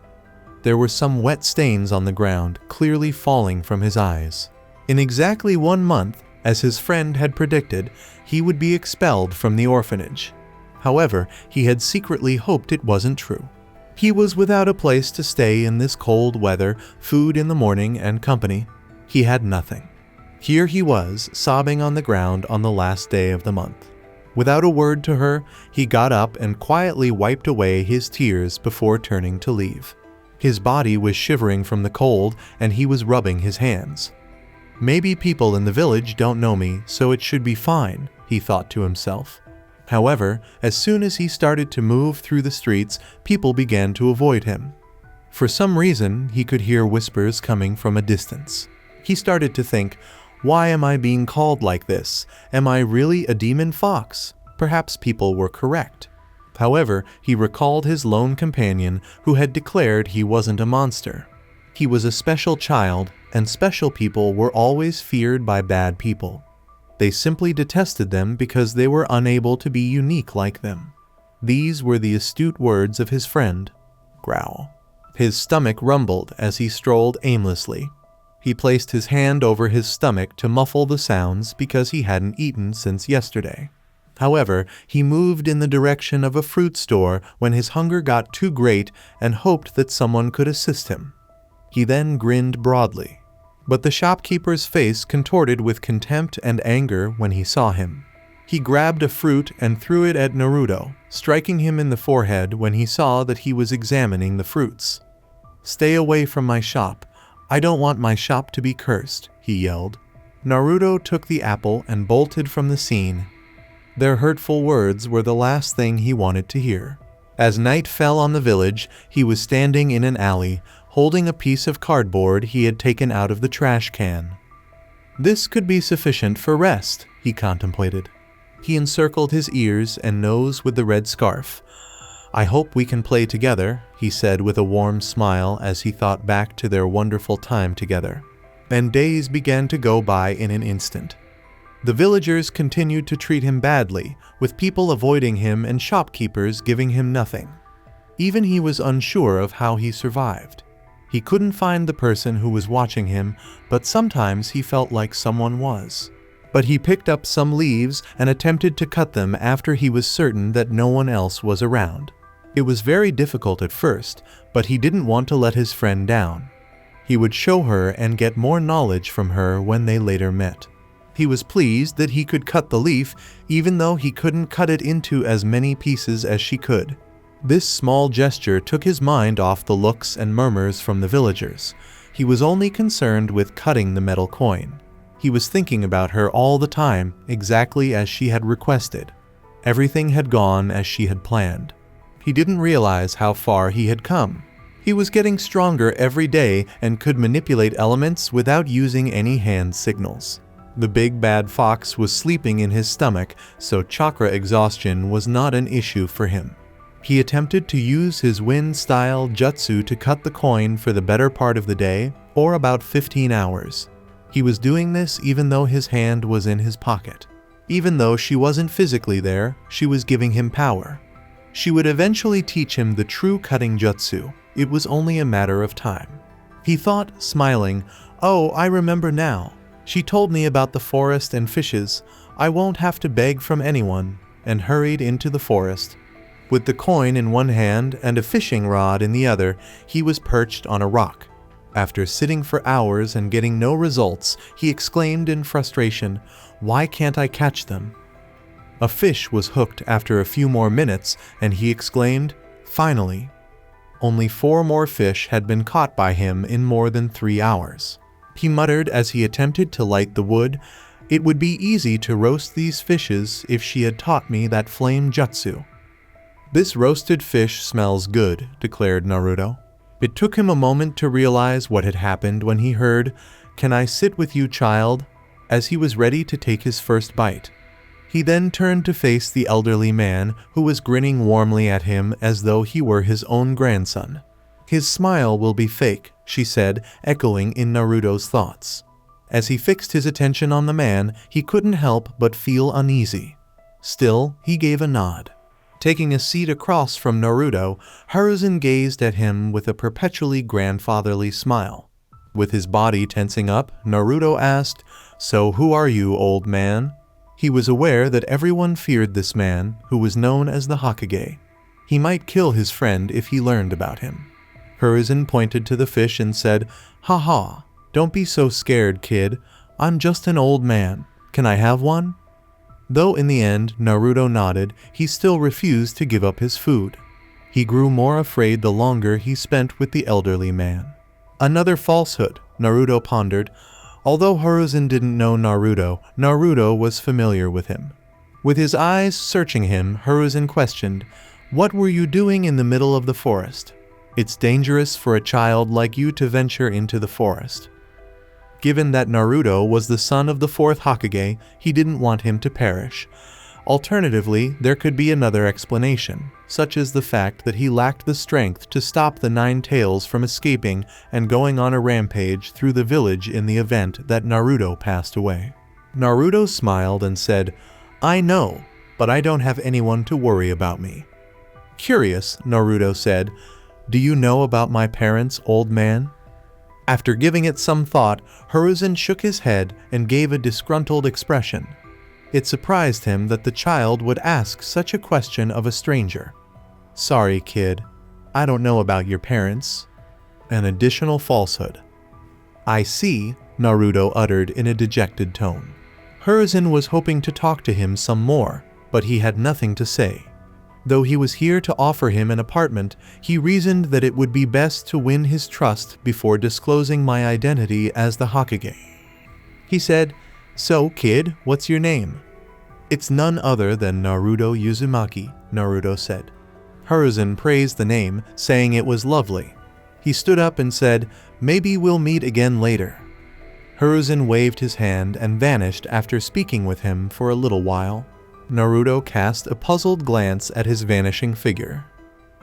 There were some wet stains on the ground, clearly falling from his eyes. In exactly 1 month, as his friend had predicted, he would be expelled from the orphanage. However, he had secretly hoped it wasn't true. He was without a place to stay in this cold weather, food in the morning, and company. He had nothing. Here he was, sobbing on the ground on the last day of the month. Without a word to her, he got up and quietly wiped away his tears before turning to leave. His body was shivering from the cold, and he was rubbing his hands. "Maybe people in the village don't know me, so it should be fine," he thought to himself. However, as soon as he started to move through the streets, people began to avoid him. For some reason, he could hear whispers coming from a distance. He started to think, "Why am I being called like this? Am I really a demon fox?" Perhaps people were correct. However, he recalled his lone companion who had declared he wasn't a monster. He was a special child, and special people were always feared by bad people. They simply detested them because they were unable to be unique like them. These were the astute words of his friend. Growl. His stomach rumbled as he strolled aimlessly. He placed his hand over his stomach to muffle the sounds because he hadn't eaten since yesterday. However, he moved in the direction of a fruit store when his hunger got too great and hoped that someone could assist him. He then grinned broadly. But the shopkeeper's face contorted with contempt and anger when he saw him. He grabbed a fruit and threw it at Naruto, striking him in the forehead when he saw that he was examining the fruits. "Stay away from my shop. I don't want my shop to be cursed," he yelled. Naruto took the apple and bolted from the scene. Their hurtful words were the last thing he wanted to hear. As night fell on the village, he was standing in an alley, holding a piece of cardboard he had taken out of the trash can. This could be sufficient for rest, he contemplated. He encircled his ears and nose with the red scarf. "I hope we can play together," he said with a warm smile as he thought back to their wonderful time together. And days began to go by in an instant. The villagers continued to treat him badly, with people avoiding him and shopkeepers giving him nothing. Even he was unsure of how he survived. He couldn't find the person who was watching him, but sometimes he felt like someone was. But he picked up some leaves and attempted to cut them after he was certain that no one else was around. It was very difficult at first, but he didn't want to let his friend down. He would show her and get more knowledge from her when they later met. He was pleased that he could cut the leaf, even though he couldn't cut it into as many pieces as she could. This small gesture took his mind off the looks and murmurs from the villagers. He was only concerned with cutting the metal coin. He was thinking about her all the time, exactly as she had requested. Everything had gone as she had planned. He didn't realize how far he had come. He was getting stronger every day and could manipulate elements without using any hand signals. The big bad fox was sleeping in his stomach, so chakra exhaustion was not an issue for him. He attempted to use his wind-style jutsu to cut the coin for the better part of the day, or about 15 hours. He was doing this even though his hand was in his pocket. Even though she wasn't physically there, she was giving him power. She would eventually teach him the true cutting jutsu. It was only a matter of time. He thought, smiling, "Oh, I remember now. She told me about the forest and fishes. I won't have to beg from anyone," and hurried into the forest. With the coin in one hand and a fishing rod in the other, he was perched on a rock. After sitting for hours and getting no results, he exclaimed in frustration, "Why can't I catch them?" A fish was hooked after a few more minutes, and he exclaimed, "Finally." Only 4 more fish had been caught by him in more than 3 hours. He muttered as he attempted to light the wood, "It would be easy to roast these fishes if she had taught me that flame jutsu." "This roasted fish smells good," declared Naruto. It took him a moment to realize what had happened when he heard, "Can I sit with you, child?" as he was ready to take his first bite. He then turned to face the elderly man, who was grinning warmly at him as though he were his own grandson. "His smile will be fake," she said, echoing in Naruto's thoughts. As he fixed his attention on the man, he couldn't help but feel uneasy. Still, he gave a nod. Taking a seat across from Naruto, Hiruzen gazed at him with a perpetually grandfatherly smile. With his body tensing up, Naruto asked, "So who are you, old man?" He was aware that everyone feared this man, who was known as the Hokage. He might kill his friend if he learned about him. Hiruzen pointed to the fish and said, "Ha ha, don't be so scared, kid. I'm just an old man. Can I have one?" Though in the end Naruto nodded, he still refused to give up his food. He grew more afraid the longer he spent with the elderly man. Another falsehood, Naruto pondered. Although Hiruzen didn't know Naruto, Naruto was familiar with him. With his eyes searching him, Hiruzen questioned, "What were you doing in the middle of the forest? It's dangerous for a child like you to venture into the forest." Given that Naruto was the son of the 4th Hokage, he didn't want him to perish. Alternatively, there could be another explanation, such as the fact that he lacked the strength to stop the 9 Tails from escaping and going on a rampage through the village in the event that Naruto passed away. Naruto smiled and said, "I know, but I don't have anyone to worry about me." "Curious," Naruto said, "do you know about my parents, old man?" After giving it some thought, Hiruzen shook his head and gave a disgruntled expression. It surprised him that the child would ask such a question of a stranger. "Sorry, kid. I don't know about your parents." An additional falsehood. "I see," Naruto uttered in a dejected tone. Hiruzen was hoping to talk to him some more, but he had nothing to say. Though he was here to offer him an apartment, he reasoned that it would be best to win his trust before disclosing my identity as the Hokage. He said, "So, kid, what's your name?" "It's none other than Naruto Uzumaki," Naruto said. Hiruzen praised the name, saying it was lovely. He stood up and said, "Maybe we'll meet again later." Hiruzen waved his hand and vanished after speaking with him for a little while. Naruto cast a puzzled glance at his vanishing figure.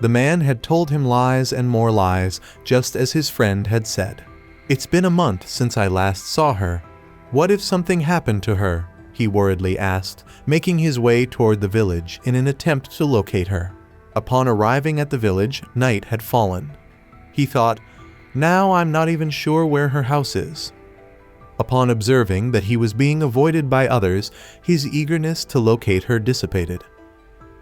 The man had told him lies and more lies, just as his friend had said. "It's been a month since I last saw her. What if something happened to her?" he worriedly asked, making his way toward the village in an attempt to locate her. Upon arriving at the village, night had fallen. He thought, "Now I'm not even sure where her house is." Upon observing that he was being avoided by others, his eagerness to locate her dissipated.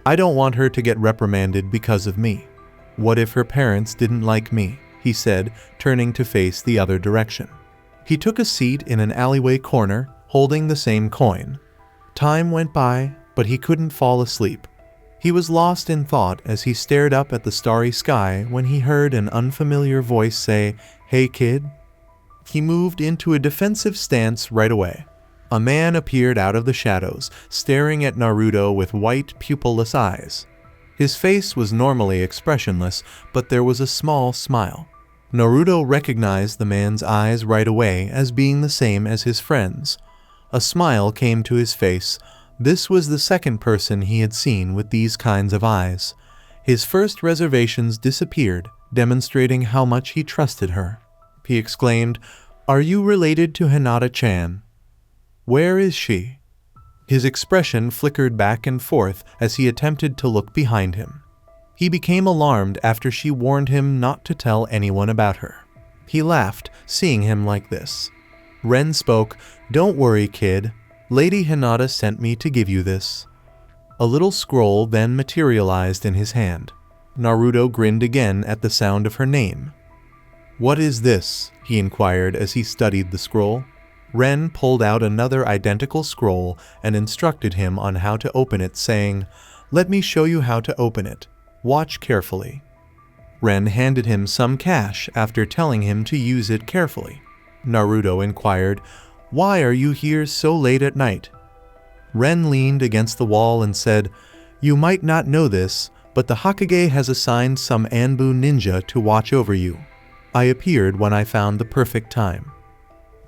"I don't want her to get reprimanded because of me. What if her parents didn't like me?" he said, turning to face the other direction. He took a seat in an alleyway corner, holding the same coin. Time went by, but he couldn't fall asleep. He was lost in thought as he stared up at the starry sky when he heard an unfamiliar voice say, "Hey kid." He moved into a defensive stance right away. A man appeared out of the shadows, staring at Naruto with white, pupilless eyes. His face was normally expressionless, but there was a small smile. Naruto recognized the man's eyes right away as being the same as his friend's. A smile came to his face. This was the second person he had seen with these kinds of eyes. His first reservations disappeared, demonstrating how much he trusted her. He exclaimed, "Are you related to Hinata-chan? Where is she?" His expression flickered back and forth as he attempted to look behind him. He became alarmed after she warned him not to tell anyone about her. He laughed, seeing him like this. Ren spoke, Don't worry, kid. Lady Hinata sent me to give you this. A little scroll then materialized in his hand. Naruto grinned again at the sound of her name. What is this? He inquired as he studied the scroll. Ren pulled out another identical scroll and instructed him on how to open it, saying, "Let me show you how to open it. Watch carefully." Ren handed him some cash after telling him to use it carefully. Naruto inquired, "Why are you here so late at night?" Ren leaned against the wall and said, "You might not know this, but the Hokage has assigned some Anbu ninja to watch over you. I appeared when I found the perfect time."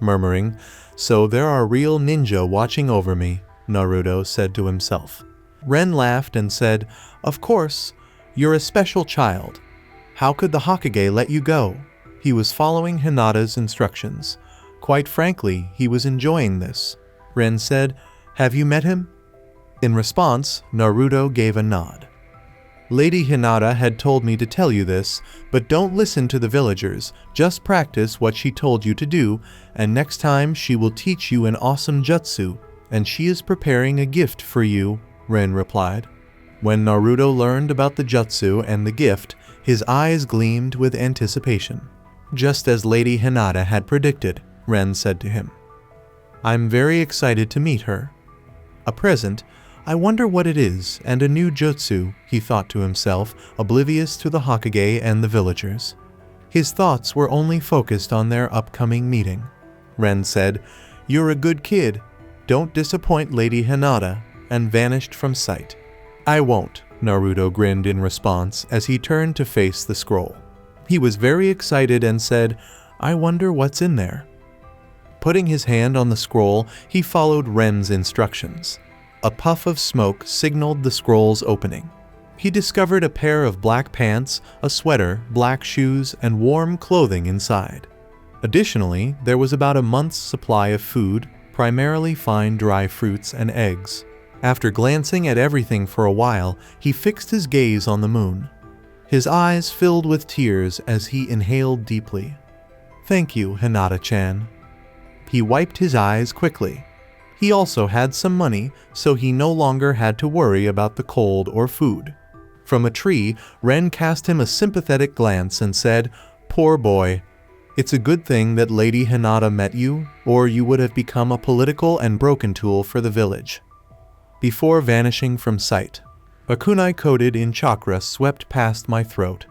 Murmuring, "So there are real ninja watching over me," Naruto said to himself. Ren laughed and said, "Of course, you're a special child. How could the Hokage let you go?" He was following Hinata's instructions. Quite frankly, he was enjoying this. Ren said, "Have you met him?" In response, Naruto gave a nod. "Lady Hinata had told me to tell you this, but don't listen to the villagers. Just practice what she told you to do, and next time she will teach you an awesome jutsu, and she is preparing a gift for you," Ren replied. When Naruto learned about the jutsu and the gift, his eyes gleamed with anticipation. Just as Lady Hinata had predicted, Ren said to him, "I'm very excited to meet her. A present? I wonder what it is, and a new jutsu," he thought to himself, oblivious to the Hokage and the villagers. His thoughts were only focused on their upcoming meeting. Ren said, "You're a good kid. Don't disappoint Lady Hinata," and vanished from sight. "I won't," Naruto grinned in response as he turned to face the scroll. He was very excited and said, "I wonder what's in there." Putting his hand on the scroll, he followed Ren's instructions. A puff of smoke signaled the scroll's opening. He discovered a pair of black pants, a sweater, black shoes, and warm clothing inside. Additionally, there was about a month's supply of food, primarily fine dry fruits and eggs. After glancing at everything for a while, he fixed his gaze on the moon. His eyes filled with tears as he inhaled deeply. "Thank you, Hinata-chan." He wiped his eyes quickly. He also had some money, so he no longer had to worry about the cold or food. From a tree, Ren cast him a sympathetic glance and said, "Poor boy. It's a good thing that Lady Hinata met you, or you would have become a political and broken tool for the village." Before vanishing from sight, a kunai coated in chakra swept past my throat.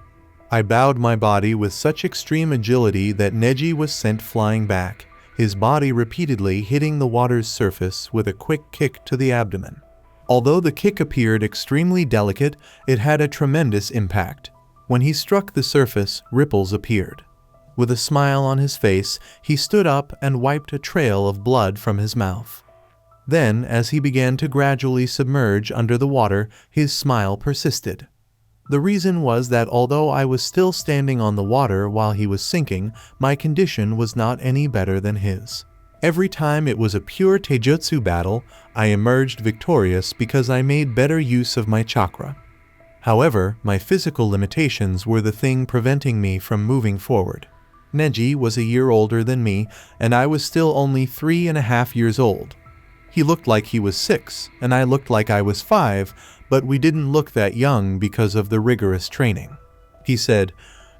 I bowed my body with such extreme agility that Neji was sent flying back, his body repeatedly hitting the water's surface with a quick kick to the abdomen. Although the kick appeared extremely delicate, it had a tremendous impact. When he struck the surface, ripples appeared. With a smile on his face, he stood up and wiped a trail of blood from his mouth. Then, as he began to gradually submerge under the water, his smile persisted. The reason was that although I was still standing on the water while he was sinking, my condition was not any better than his. Every time it was a pure taijutsu battle, I emerged victorious because I made better use of my chakra. However, my physical limitations were the thing preventing me from moving forward. Neji was a year older than me, and I was still only 3.5 years old. He looked like he was 6, and I looked like I was 5, but we didn't look that young because of the rigorous training. He said,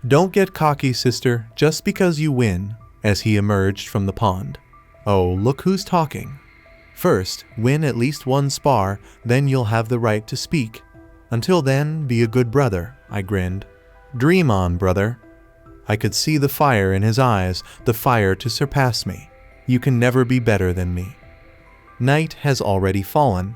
"Don't get cocky, sister, just because you win," as he emerged from the pond. "Oh, look who's talking. First, win at least one spar, then you'll have the right to speak. Until then, be a good brother," I grinned. "Dream on, brother." I could see the fire in his eyes, the fire to surpass me. "You can never be better than me." Night has already fallen.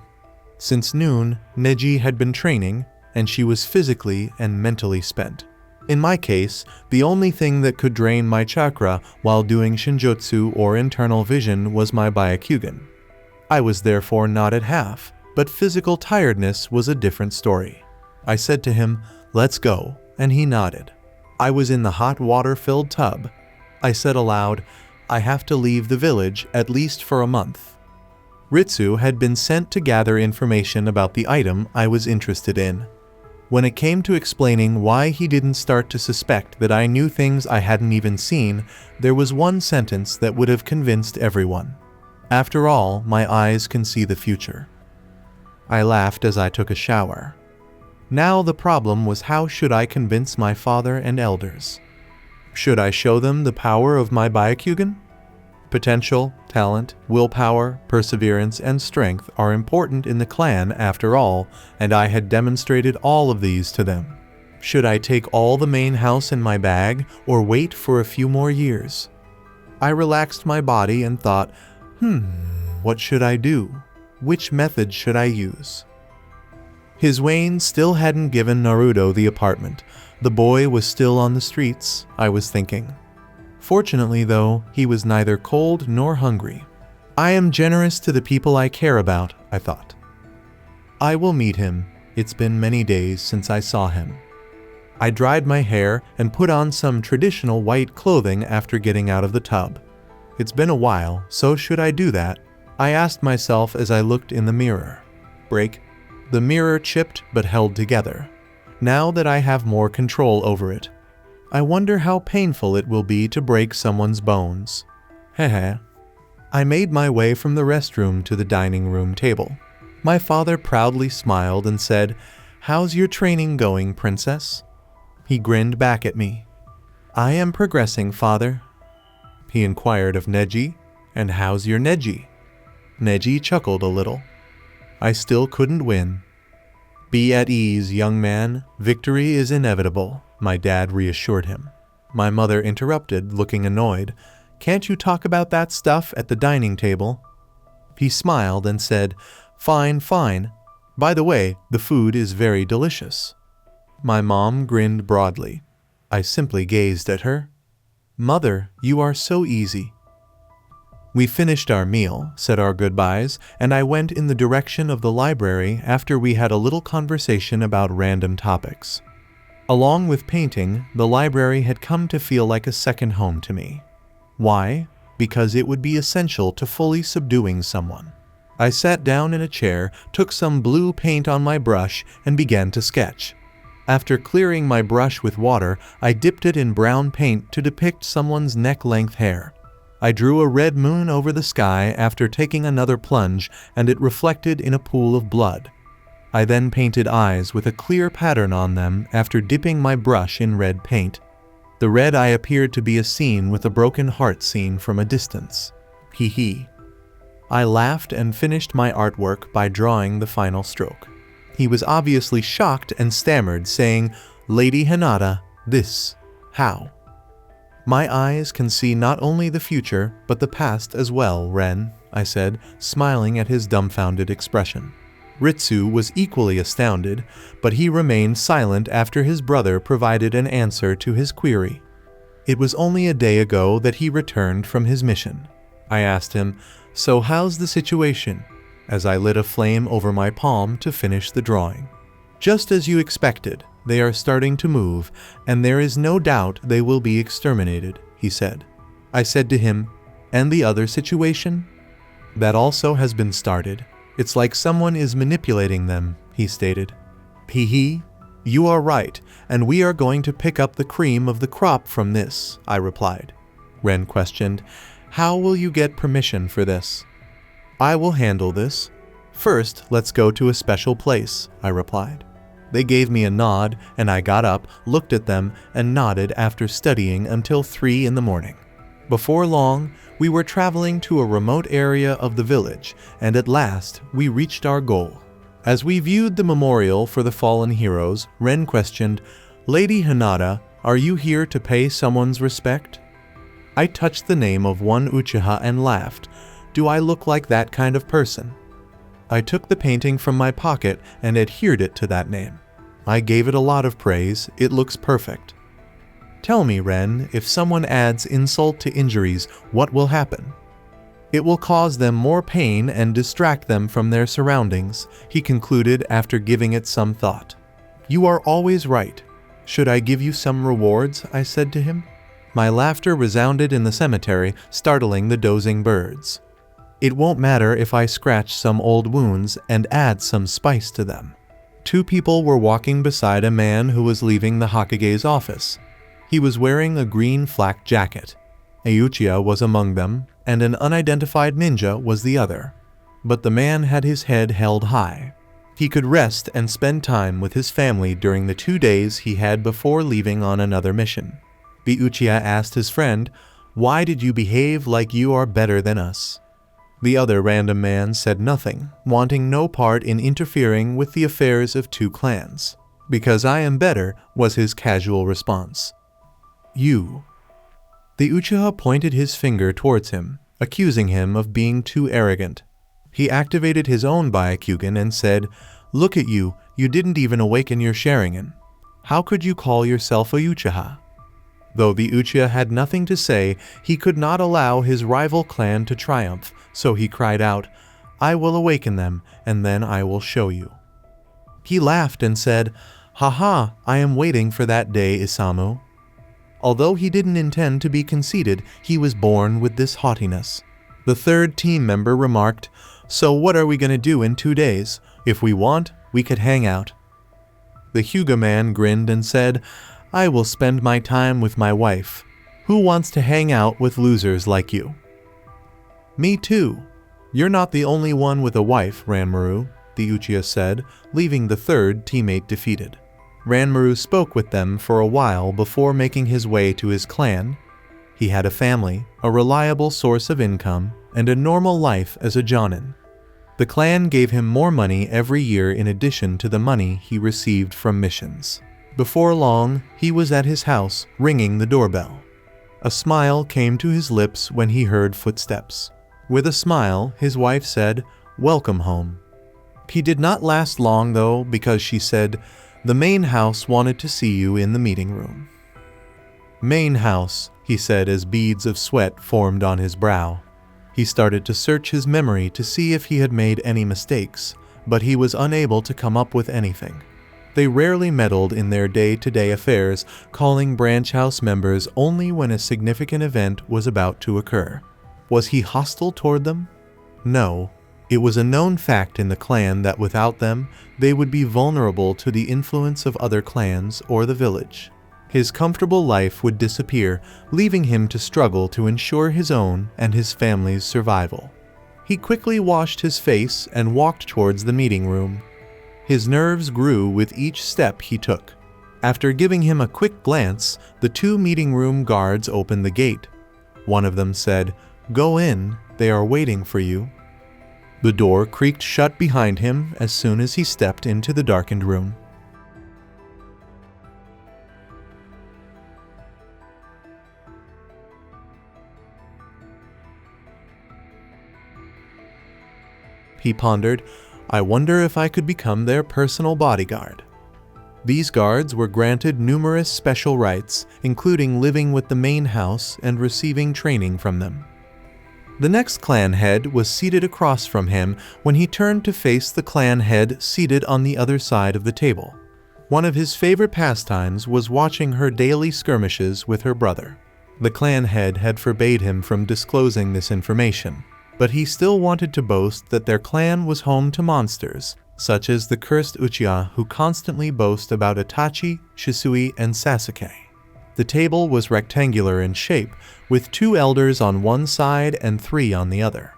Since noon, Neji had been training, and she was physically and mentally spent. In my case, the only thing that could drain my chakra while doing shinjutsu or internal vision was my Byakugan. I was therefore not at half, but physical tiredness was a different story. I said to him, "Let's go," and he nodded. I was in the hot water-filled tub. I said aloud, "I have to leave the village at least for a month." Ritsu had been sent to gather information about the item I was interested in. When it came to explaining why he didn't start to suspect that I knew things I hadn't even seen, there was one sentence that would have convinced everyone. After all, my eyes can see the future. I laughed as I took a shower. Now the problem was, how should I convince my father and elders? Should I show them the power of my Byakugan? Potential, talent, willpower, perseverance, and strength are important in the clan after all, and I had demonstrated all of these to them. Should I take all the main house in my bag, or wait for a few more years? I relaxed my body and thought, what should I do? Which method should I use? His Wayne still hadn't given Naruto the apartment. The boy was still on the streets, I was thinking. Fortunately, though, he was neither cold nor hungry. I am generous to the people I care about, I thought. I will meet him. It's been many days since I saw him. I dried my hair and put on some traditional white clothing after getting out of the tub. It's been a while, so should I do that? I asked myself as I looked in the mirror. Break. The mirror chipped but held together. Now that I have more control over it, I wonder how painful it will be to break someone's bones. Heh. I made my way from the restroom to the dining room table. My father proudly smiled and said, "How's your training going, princess?" He grinned back at me. "I am progressing, father." He inquired of Neji, "And how's your Neji?" Neji chuckled a little. I still couldn't win. "Be at ease, young man. Victory is inevitable," my dad reassured him. My mother interrupted, looking annoyed. "Can't you talk about that stuff at the dining table?" He smiled and said, Fine. By the way, the food is very delicious." My mom grinned broadly. I simply gazed at her. "Mother, you are so easy." We finished our meal, said our goodbyes, and I went in the direction of the library after we had a little conversation about random topics. Along with painting, the library had come to feel like a second home to me. Why? Because it would be essential to fully subduing someone. I sat down in a chair, took some blue paint on my brush, and began to sketch. After clearing my brush with water, I dipped it in brown paint to depict someone's neck-length hair. I drew a red moon over the sky after taking another plunge, and it reflected in a pool of blood. I then painted eyes with a clear pattern on them after dipping my brush in red paint. The red eye appeared to be a scene with a broken heart seen from a distance. Hee hee. I laughed and finished my artwork by drawing the final stroke. He was obviously shocked and stammered, saying, "Lady Hinata, this, how?" "My eyes can see not only the future, but the past as well, Ren," I said, smiling at his dumbfounded expression. Ritsu was equally astounded, but he remained silent after his brother provided an answer to his query. It was only a day ago that he returned from his mission. I asked him, "So how's the situation?" as I lit a flame over my palm to finish the drawing. "Just as you expected. They are starting to move, and there is no doubt they will be exterminated," he said. I said to him, "And the other situation?" "That also has been started. It's like someone is manipulating them," he stated. Hee hee. "You are right, and we are going to pick up the cream of the crop from this," I replied. Ren questioned, "How will you get permission for this?" "I will handle this. First, let's go to a special place," I replied. They gave me a nod, and I got up, looked at them, and nodded after studying until 3 in the morning. Before long, we were traveling to a remote area of the village, and at last, we reached our goal. As we viewed the memorial for the fallen heroes, Ren questioned, "Lady Hinata, are you here to pay someone's respect?" I touched the name of one Uchiha and laughed. "Do I look like that kind of person?" I took the painting from my pocket and adhered it to that name. I gave it a lot of praise. It looks perfect. "Tell me, Ren, if someone adds insult to injuries, what will happen?" "It will cause them more pain and distract them from their surroundings," he concluded after giving it some thought. "You are always right. Should I give you some rewards?" I said to him. My laughter resounded in the cemetery, startling the dozing birds. "It won't matter if I scratch some old wounds and add some spice to them." 2 people were walking beside a man who was leaving the Hokage's office. He was wearing a green flak jacket. Ayuchiya was among them. and an unidentified ninja was the other. But the man had his head held high. He could rest and spend time with his family during the 2 days he had before leaving on another mission. The Uchiha asked his friend, "Why did you behave like you are better than us?" The other random man said nothing, wanting no part in interfering with the affairs of two clans. "Because I am better," was his casual response. "You." The Uchiha pointed his finger towards him, accusing him of being too arrogant. He activated his own Byakugan and said, "Look at you, you didn't even awaken your Sharingan. How could you call yourself a Uchiha?" Though the Uchiha had nothing to say, he could not allow his rival clan to triumph, so he cried out, "I will awaken them, and then I will show you." He laughed and said, "Haha, I am waiting for that day, Isamu." Although he didn't intend to be conceited, he was born with this haughtiness. The third team member remarked, "So what are we going to do in 2 days? If we want, we could hang out." The Hyuga man grinned and said, "I will spend my time with my wife. Who wants to hang out with losers like you?" "Me too. You're not the only one with a wife, Ranmaru," the Uchiha said, leaving the third teammate defeated. Ranmaru spoke with them for a while before making his way to his clan. He had a family, a reliable source of income, and a normal life as a Jonin. The clan gave him more money every year in addition to the money he received from missions. Before long, he was at his house, ringing the doorbell. A smile came to his lips when he heard footsteps. With a smile, his wife said, "Welcome home." He did not last long though, because she said, "The main house wanted to see you in the meeting room." "Main house," he said as beads of sweat formed on his brow. He started to search his memory to see if he had made any mistakes, but he was unable to come up with anything. They rarely meddled in their day-to-day affairs, calling branch house members only when a significant event was about to occur. Was he hostile toward them? No. It was a known fact in the clan that without them, they would be vulnerable to the influence of other clans or the village. His comfortable life would disappear, leaving him to struggle to ensure his own and his family's survival. He quickly washed his face and walked towards the meeting room. His nerves grew with each step he took. After giving him a quick glance, the 2 meeting room guards opened the gate. One of them said, "Go in, they are waiting for you." The door creaked shut behind him as soon as he stepped into the darkened room. He pondered, "I wonder if I could become their personal bodyguard." These guards were granted numerous special rights, including living with the main house and receiving training from them. The next clan head was seated across from him when he turned to face the clan head seated on the other side of the table. One of his favorite pastimes was watching her daily skirmishes with her brother. The clan head had forbade him from disclosing this information, but he still wanted to boast that their clan was home to monsters, such as the cursed Uchiha who constantly boast about Itachi, Shisui, and Sasuke. The table was rectangular in shape, with 2 elders on one side and 3 on the other.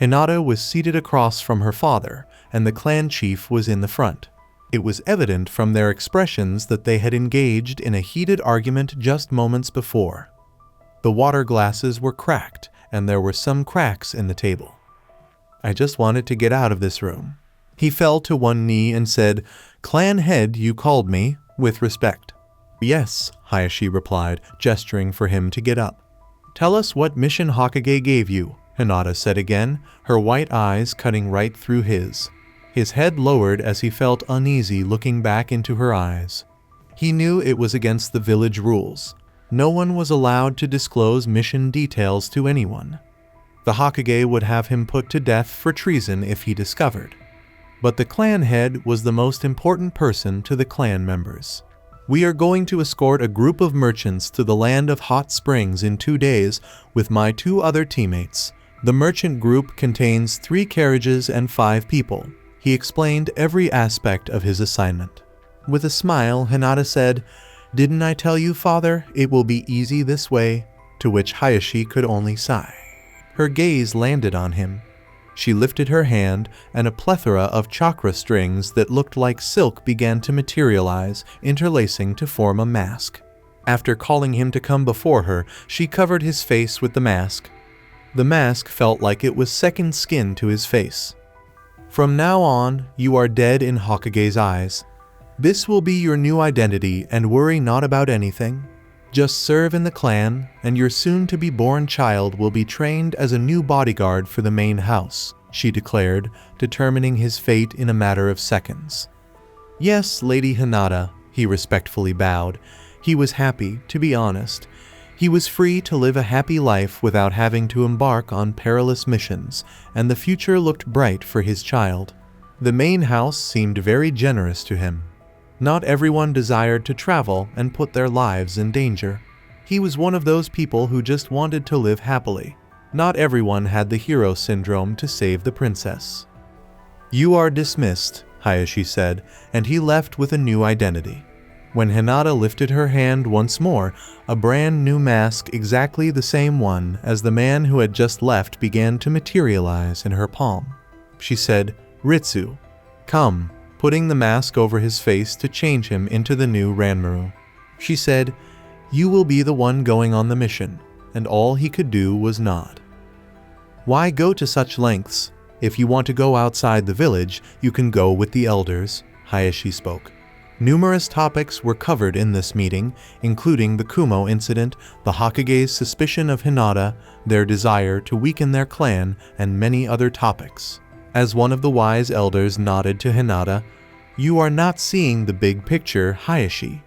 Hinata was seated across from her father, and the clan chief was in the front. It was evident from their expressions that they had engaged in a heated argument just moments before. The water glasses were cracked, and there were some cracks in the table. "I just wanted to get out of this room." He fell to one knee and said, "Clan head, you called me, with respect." "Yes," Hayashi replied, gesturing for him to get up. "Tell us what mission Hokage gave you," Hinata said again, her white eyes cutting right through his. His head lowered as he felt uneasy looking back into her eyes. He knew it was against the village rules. No one was allowed to disclose mission details to anyone. The Hokage would have him put to death for treason if he discovered. But the clan head was the most important person to the clan members. "We are going to escort a group of merchants to the land of hot springs in 2 days with my 2 other teammates. The merchant group contains 3 carriages and 5 people." He explained every aspect of his assignment. With a smile, Hinata said, "Didn't I tell you, father, it will be easy this way?" To which Hayashi could only sigh. Her gaze landed on him. She lifted her hand, and a plethora of chakra strings that looked like silk began to materialize, interlacing to form a mask. After calling him to come before her, she covered his face with the mask. The mask felt like it was second skin to his face. From now on, you are dead in Hokage's eyes. This will be your new identity, and worry not about anything. Just serve in the clan, and your soon-to-be-born child will be trained as a new bodyguard for the main house, she declared, determining his fate in a matter of seconds. Yes, Lady Hinata, he respectfully bowed. He was happy, to be honest. He was free to live a happy life without having to embark on perilous missions, and the future looked bright for his child. The main house seemed very generous to him. Not everyone desired to travel and put their lives in danger. He was one of those people who just wanted to live happily. Not everyone had the hero syndrome to save the princess. You are dismissed, Hayashi said, and he left with a new identity. When Hinata lifted her hand once more, a brand new mask, exactly the same one as the man who had just left, began to materialize in her palm. She said, "Ritsu, come," putting the mask over his face to change him into the new Ranmaru. She said, "You will be the one going on the mission," and all he could do was nod. Why go to such lengths? If you want to go outside the village, you can go with the elders, Hayashi spoke. Numerous topics were covered in this meeting, including the Kumo incident, the Hokage's suspicion of Hinata, their desire to weaken their clan, and many other topics. As one of the wise elders nodded to Hinata, "You are not seeing the big picture, Hayashi.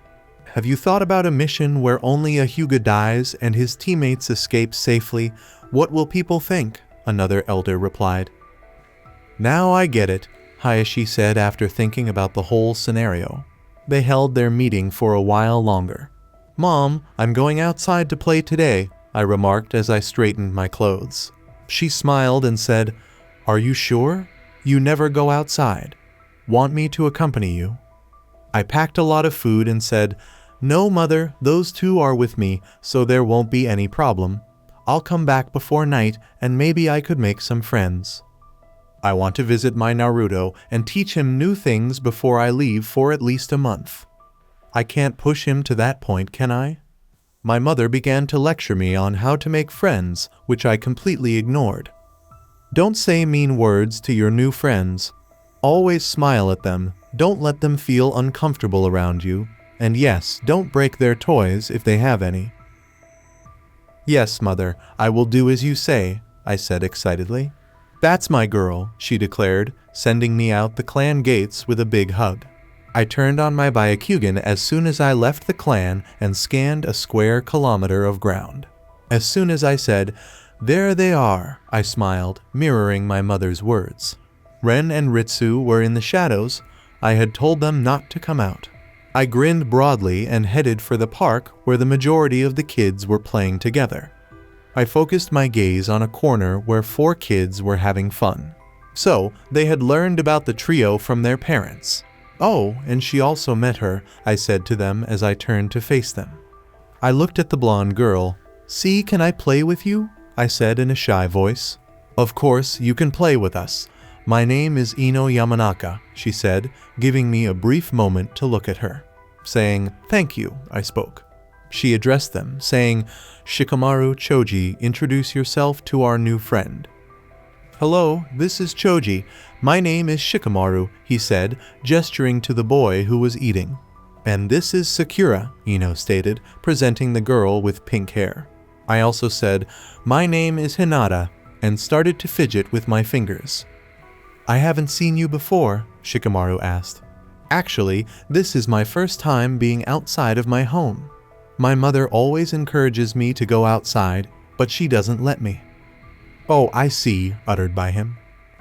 Have you thought about a mission where only a Hyuga dies and his teammates escape safely? What will people think?" another elder replied. "Now I get it," Hayashi said after thinking about the whole scenario. They held their meeting for a while longer. "Mom, I'm going outside to play today," I remarked as I straightened my clothes. She smiled and said, "Are you sure? You never go outside. Want me to accompany you?" I packed a lot of food and said, "No, Mother, those two are with me, so there won't be any problem. I'll come back before night and maybe I could make some friends. I want to visit my Naruto and teach him new things before I leave for at least a month. I can't push him to that point, can I?" My mother began to lecture me on how to make friends, which I completely ignored. Don't say mean words to your new friends. Always smile at them. Don't let them feel uncomfortable around you. And yes, don't break their toys if they have any. "Yes, Mother, I will do as you say," I said excitedly. "That's my girl," she declared, sending me out the clan gates with a big hug. I turned on my Byakugan as soon as I left the clan and scanned a square kilometer of ground. As soon as I said, "There they are," I smiled, mirroring my mother's words. Ren and Ritsu were in the shadows. I had told them not to come out. I grinned broadly and headed for the park where the majority of the kids were playing together. I focused my gaze on a corner where 4 kids were having fun. So, they had learned about the trio from their parents. "Oh, and she also met her," I said to them as I turned to face them. I looked at the blonde girl. "See, can I play with you?" I said in a shy voice. "Of course, you can play with us. My name is Ino Yamanaka," she said, giving me a brief moment to look at her. Saying, "Thank you," I spoke. She addressed them, saying, "Shikamaru Choji, introduce yourself to our new friend." "Hello, this is Choji. My name is Shikamaru," he said, gesturing to the boy who was eating. "And this is Sakura," Ino stated, presenting the girl with pink hair. I also said, "My name is Hinata," and started to fidget with my fingers. "I haven't seen you before," Shikamaru asked. "Actually, this is my first time being outside of my home. My mother always encourages me to go outside, but she doesn't let me." "Oh, I see," uttered by him.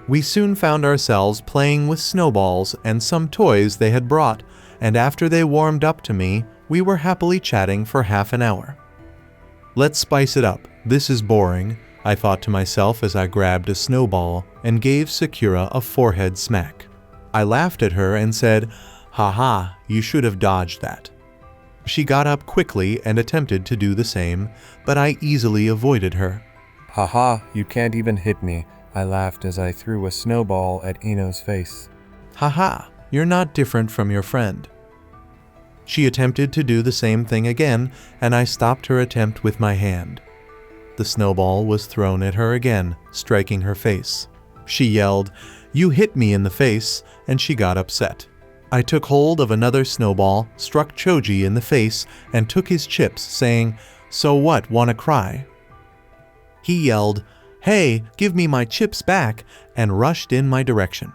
We soon found ourselves playing with snowballs and some toys they had brought, and after they warmed up to me, we were happily chatting for half an hour. "Let's spice it up. This is boring," I thought to myself as I grabbed a snowball and gave Sakura a forehead smack. I laughed at her and said, "Haha, you should have dodged that." She got up quickly and attempted to do the same, but I easily avoided her. Haha, you can't even hit me, I laughed as I threw a snowball at Ino's face. Haha, you're not different from your friend. She attempted to do the same thing again, and I stopped her attempt with my hand. The snowball was thrown at her again, striking her face. She yelled, "You hit me in the face," and she got upset. I took hold of another snowball, struck Choji in the face, and took his chips, saying, "So what, wanna cry?" He yelled, "Hey, give me my chips back," and rushed in my direction.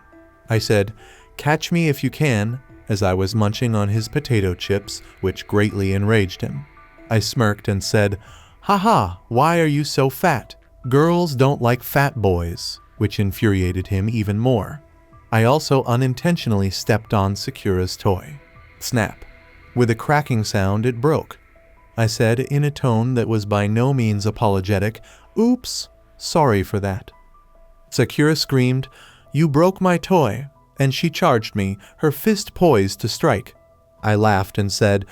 I said, "Catch me if you can," as I was munching on his potato chips, which greatly enraged him. I smirked and said, "Haha, why are you so fat? Girls don't like fat boys," which infuriated him even more. I also unintentionally stepped on Sakura's toy. Snap. With a cracking sound, it broke. I said in a tone that was by no means apologetic, "Oops, sorry for that." Sakura screamed, "You broke my toy," and she charged me, her fist poised to strike. I laughed and said,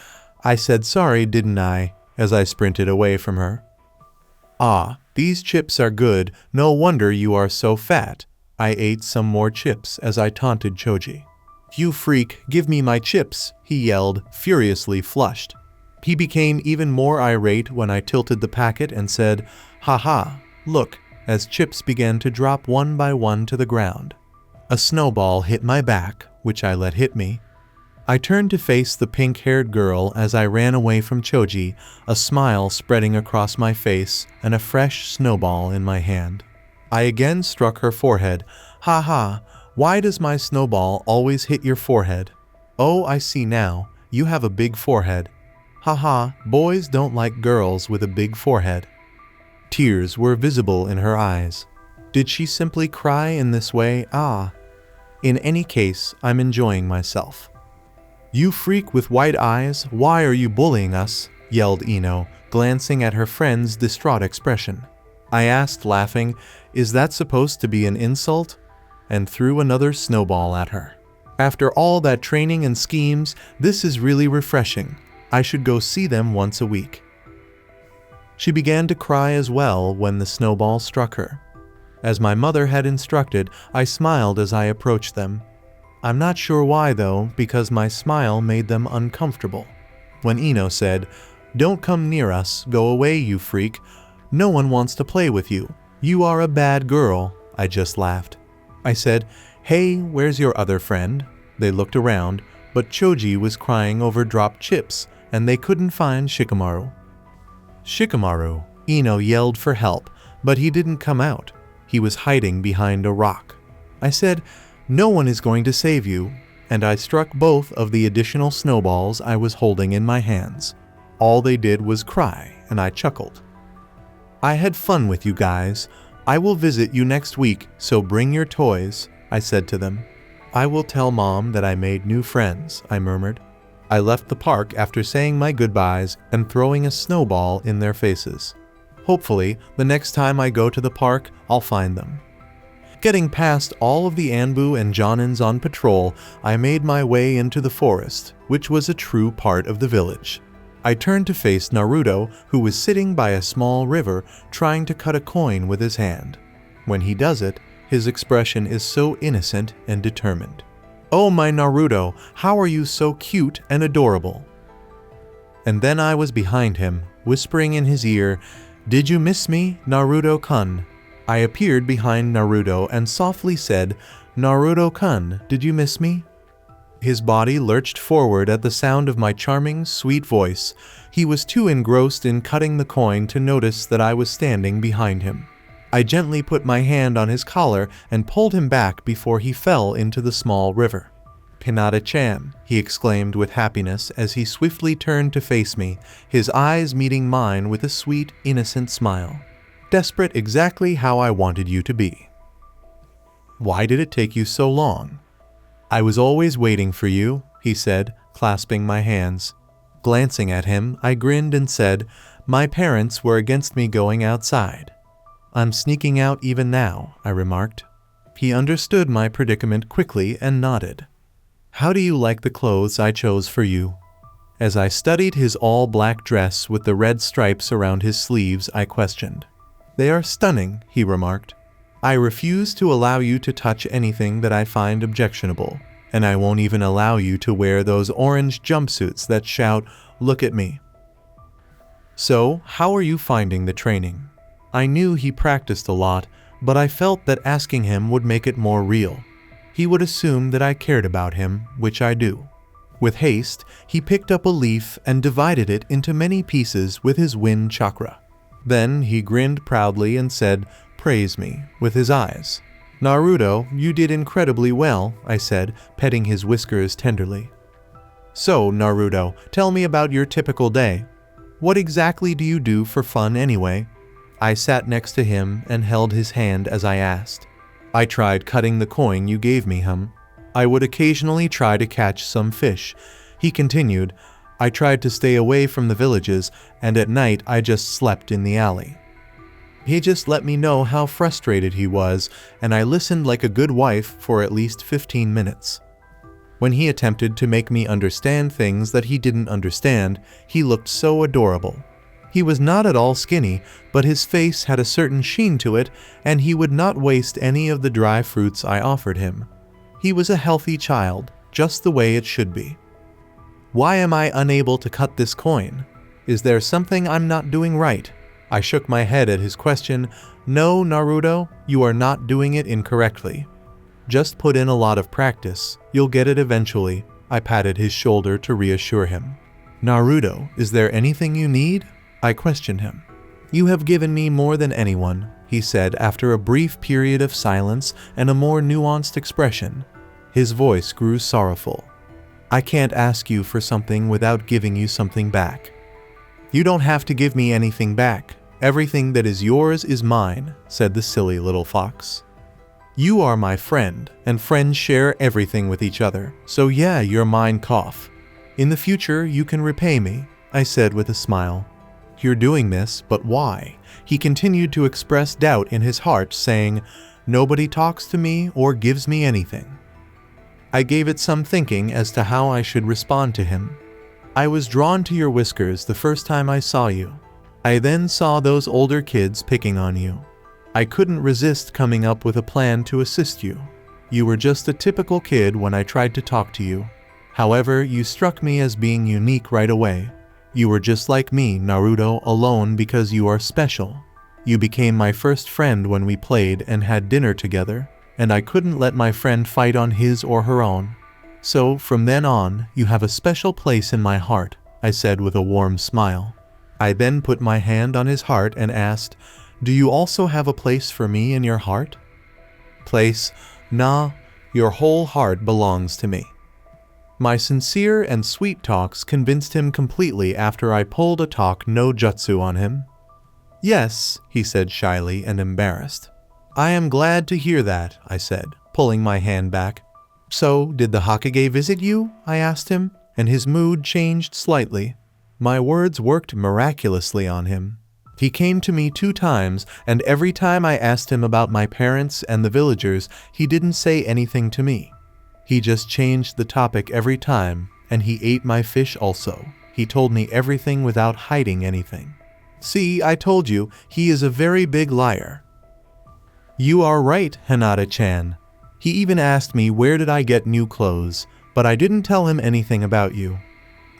"I said sorry, didn't I?" as I sprinted away from her. "Ah, these chips are good, no wonder you are so fat." I ate some more chips as I taunted Choji. "You freak, give me my chips," he yelled, furiously flushed. He became even more irate when I tilted the packet and said, "Haha, look," as chips began to drop one by one to the ground. A snowball hit my back, which I let hit me. I turned to face the pink-haired girl as I ran away from Choji, a smile spreading across my face and a fresh snowball in my hand. I again struck her forehead. "Haha, why does my snowball always hit your forehead? Oh, I see now, you have a big forehead. Haha, boys don't like girls with a big forehead." Tears were visible in her eyes. Did she simply cry in this way? Ah. In any case, I'm enjoying myself. "You freak with white eyes, why are you bullying us?" yelled Ino, glancing at her friend's distraught expression. I asked, laughing, "Is that supposed to be an insult?" and threw another snowball at her. After all that training and schemes, this is really refreshing. I should go see them once a week. She began to cry as well when the snowball struck her. As my mother had instructed, I smiled as I approached them. I'm not sure why though, because my smile made them uncomfortable. When Ino said, "Don't come near us, go away you freak. No one wants to play with you. You are a bad girl," I just laughed. I said, "Hey, where's your other friend?" They looked around, but Choji was crying over dropped chips, and they couldn't find Shikamaru. "Shikamaru!" Ino yelled for help, but he didn't come out. He was hiding behind a rock. I said, "No one is going to save you," and I struck both of the additional snowballs I was holding in my hands. All they did was cry, and I chuckled. "I had fun with you guys. I will visit you next week, so bring your toys," I said to them. "I will tell Mom that I made new friends," I murmured. I left the park after saying my goodbyes and throwing a snowball in their faces. Hopefully, the next time I go to the park, I'll find them. Getting past all of the Anbu and Jonins on patrol, I made my way into the forest, which was a true part of the village. I turned to face Naruto, who was sitting by a small river trying to cut a coin with his hand. When he does it, his expression is so innocent and determined. "Oh my Naruto, how are you so cute and adorable?" And then I was behind him, whispering in his ear, "Did you miss me, Naruto-kun?" I appeared behind Naruto and softly said, "Naruto-kun, did you miss me?" His body lurched forward at the sound of my charming, sweet voice. He was too engrossed in cutting the coin to notice that I was standing behind him. I gently put my hand on his collar and pulled him back before he fell into the small river. "Hinata-chan," he exclaimed with happiness as he swiftly turned to face me, his eyes meeting mine with a sweet, innocent smile. "Desperate exactly how I wanted you to be." "Why did it take you so long?" "I was always waiting for you," he said, clasping my hands. Glancing at him, I grinned and said, "My parents were against me going outside." "I'm sneaking out even now," I remarked. He understood my predicament quickly and nodded. "How do you like the clothes I chose for you?" As I studied his all-black dress with the red stripes around his sleeves, I questioned. They are stunning, he remarked. I refuse to allow you to touch anything that I find objectionable, and I won't even allow you to wear those orange jumpsuits that shout, "Look at me." So, how are you finding the training? I knew he practiced a lot, but I felt that asking him would make it more real. He would assume that I cared about him, which I do. With haste, he picked up a leaf and divided it into many pieces with his wind chakra. Then he grinned proudly and said, "Praise me," with his eyes. "Naruto, you did incredibly well," I said, petting his whiskers tenderly. "So, Naruto, tell me about your typical day. What exactly do you do for fun anyway?" I sat next to him and held his hand as I asked. "I tried cutting the coin you gave me, hum. I would occasionally try to catch some fish." He continued, "I tried to stay away from the villages, and at night I just slept in the alley." He just let me know how frustrated he was, and I listened like a good wife for at least 15 minutes. When he attempted to make me understand things that he didn't understand, he looked so adorable. He was not at all skinny, but his face had a certain sheen to it, and he would not waste any of the dry fruits I offered him. He was a healthy child, just the way it should be. Why am I unable to cut this coin? Is there something I'm not doing right? I shook my head at his question. No, Naruto, you are not doing it incorrectly. Just put in a lot of practice. You'll get it eventually. I patted his shoulder to reassure him. Naruto, is there anything you need? I questioned him. You have given me more than anyone, he said after a brief period of silence and a more nuanced expression. His voice grew sorrowful. I can't ask you for something without giving you something back. You don't have to give me anything back. Everything that is yours is mine, said the silly little fox. You are my friend, and friends share everything with each other, so yeah, you're mine, cough. In the future, you can repay me, I said with a smile. You're doing this, but why? He continued to express doubt in his heart, saying, Nobody talks to me or gives me anything. I gave it some thinking as to how I should respond to him. I was drawn to your whiskers the first time I saw you. I then saw those older kids picking on you. I couldn't resist coming up with a plan to assist you. You were just a typical kid when I tried to talk to you. However, you struck me as being unique right away. You were just like me, Naruto, alone because you are special. You became my first friend when we played and had dinner together, and I couldn't let my friend fight on his or her own. So, from then on, you have a special place in my heart, I said with a warm smile. I then put my hand on his heart and asked, Do you also have a place for me in your heart? Place? Nah, your whole heart belongs to me. My sincere and sweet talks convinced him completely after I pulled a talk no jutsu on him. Yes, he said shyly and embarrassed. I am glad to hear that, I said, pulling my hand back. So, did the Hokage visit you? I asked him, and his mood changed slightly. My words worked miraculously on him. He came to me 2 times, and every time I asked him about my parents and the villagers, he didn't say anything to me. He just changed the topic every time, and he ate my fish also. He told me everything without hiding anything. See, I told you, he is a very big liar. You are right, Hinata-chan. He even asked me where did I get new clothes, but I didn't tell him anything about you.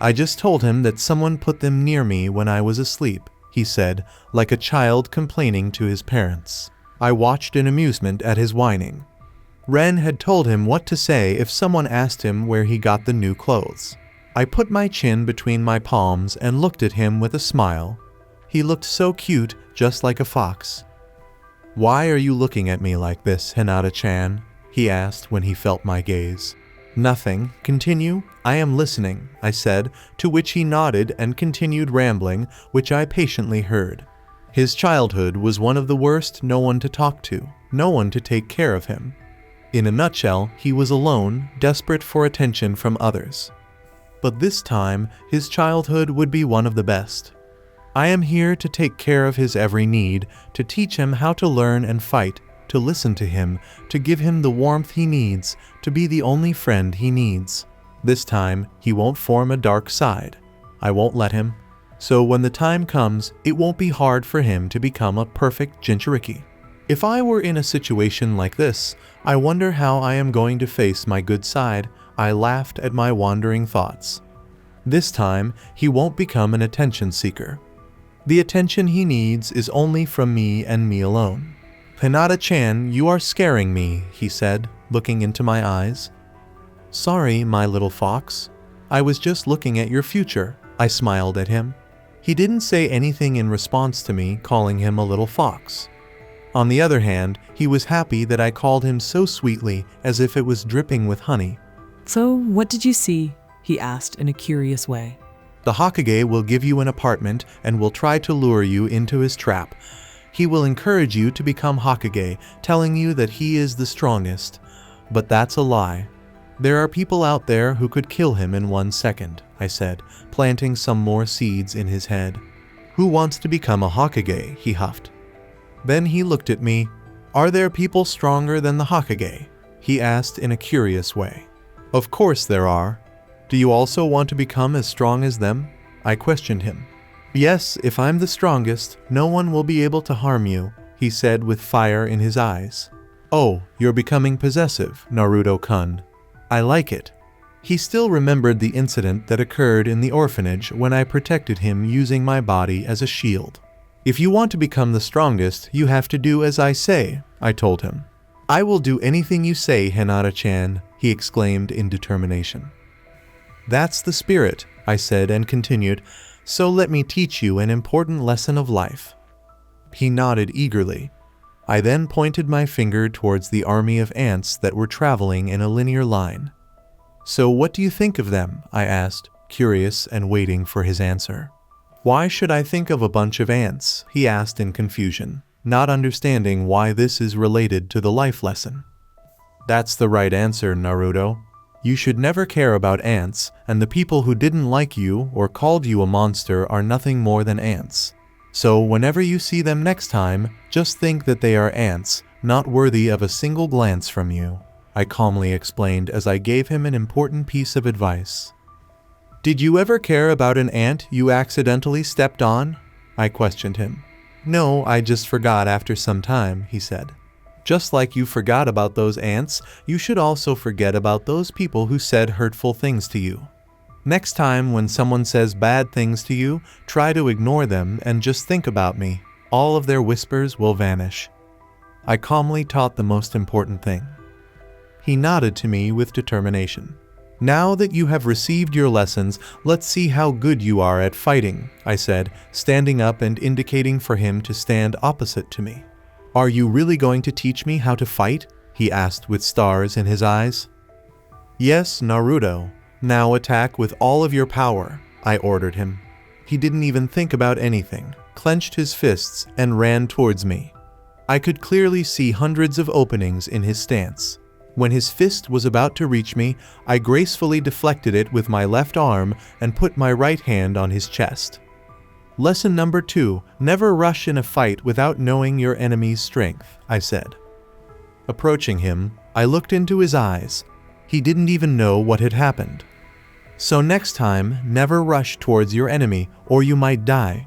I just told him that someone put them near me when I was asleep, he said, like a child complaining to his parents. I watched in amusement at his whining. Ren had told him what to say if someone asked him where he got the new clothes. I put my chin between my palms and looked at him with a smile. He looked so cute, just like a fox. Why are you looking at me like this, Hinata-chan? He asked when he felt my gaze. Nothing. Continue. I am listening, I said, to which he nodded and continued rambling, which I patiently heard. His childhood was one of the worst, no one to talk to, no one to take care of him. In a nutshell, he was alone, desperate for attention from others. But this time, his childhood would be one of the best. I am here to take care of his every need, to teach him how to learn and fight, to listen to him, to give him the warmth he needs, to be the only friend he needs. This time, he won't form a dark side. I won't let him. So when the time comes, it won't be hard for him to become a perfect Jinchuriki. If I were in a situation like this, I wonder how I am going to face my good side. I laughed at my wandering thoughts. This time, he won't become an attention seeker. The attention he needs is only from me and me alone. Hinata-chan, you are scaring me, he said, looking into my eyes. Sorry, my little fox. I was just looking at your future, I smiled at him. He didn't say anything in response to me calling him a little fox. On the other hand, he was happy that I called him so sweetly as if it was dripping with honey. So, what did you see? He asked in a curious way. The Hokage will give you an apartment and will try to lure you into his trap. He will encourage you to become Hokage, telling you that he is the strongest. But that's a lie. There are people out there who could kill him in 1 second, I said, planting some more seeds in his head. Who wants to become a Hokage? He huffed. Then he looked at me. Are there people stronger than the Hokage? He asked in a curious way. Of course there are. Do you also want to become as strong as them? I questioned him. Yes, if I'm the strongest, no one will be able to harm you, he said with fire in his eyes. Oh, you're becoming possessive, Naruto-kun. I like it. He still remembered the incident that occurred in the orphanage when I protected him using my body as a shield. If you want to become the strongest, you have to do as I say, I told him. I will do anything you say, Hinata-chan, he exclaimed in determination. That's the spirit, I said and continued, so let me teach you an important lesson of life. He nodded eagerly. I then pointed my finger towards the army of ants that were traveling in a linear line. So what do you think of them? I asked, curious and waiting for his answer. Why should I think of a bunch of ants? He asked in confusion, not understanding why this is related to the life lesson. That's the right answer, Naruto. You should never care about ants, and the people who didn't like you or called you a monster are nothing more than ants. So whenever you see them next time, just think that they are ants, not worthy of a single glance from you, I calmly explained as I gave him an important piece of advice. Did you ever care about an ant you accidentally stepped on? I questioned him. No, I just forgot after some time, he said. Just like you forgot about those ants, you should also forget about those people who said hurtful things to you. Next time when someone says bad things to you, try to ignore them and just think about me. All of their whispers will vanish. I calmly taught the most important thing. He nodded to me with determination. Now that you have received your lessons, let's see how good you are at fighting, I said, standing up and indicating for him to stand opposite to me. Are you really going to teach me how to fight? He asked with stars in his eyes. Yes, Naruto. Now attack with all of your power, I ordered him. He didn't even think about anything, clenched his fists, and ran towards me. I could clearly see hundreds of openings in his stance. When his fist was about to reach me, I gracefully deflected it with my left arm and put my right hand on his chest. Lesson number 2, never rush in a fight without knowing your enemy's strength, I said. Approaching him, I looked into his eyes. He didn't even know what had happened. So next time, never rush towards your enemy, or you might die.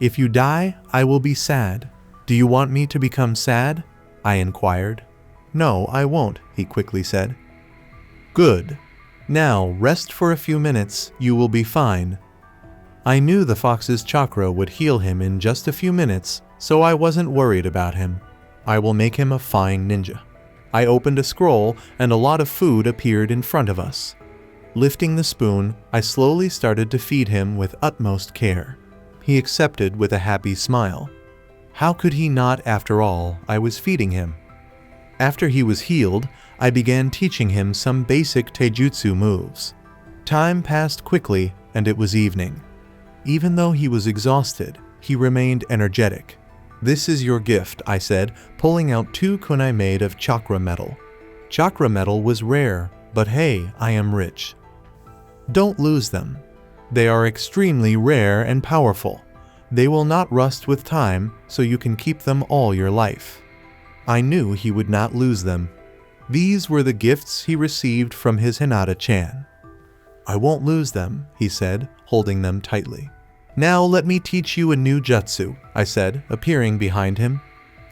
If you die, I will be sad. Do you want me to become sad? I inquired. No, I won't, he quickly said. Good. Now, rest for a few minutes, you will be fine. I knew the fox's chakra would heal him in just a few minutes, so I wasn't worried about him. I will make him a fine ninja. I opened a scroll, and a lot of food appeared in front of us. Lifting the spoon, I slowly started to feed him with utmost care. He accepted with a happy smile. How could he not, after all? I was feeding him. After he was healed, I began teaching him some basic taijutsu moves. Time passed quickly, and it was evening. Even though he was exhausted, he remained energetic. This is your gift, I said, pulling out 2 kunai made of chakra metal. Chakra metal was rare, but hey, I am rich. Don't lose them. They are extremely rare and powerful. They will not rust with time, so you can keep them all your life. I knew he would not lose them. These were the gifts he received from his Hinata-chan. I won't lose them, he said, holding them tightly. Now let me teach you a new jutsu, I said, appearing behind him.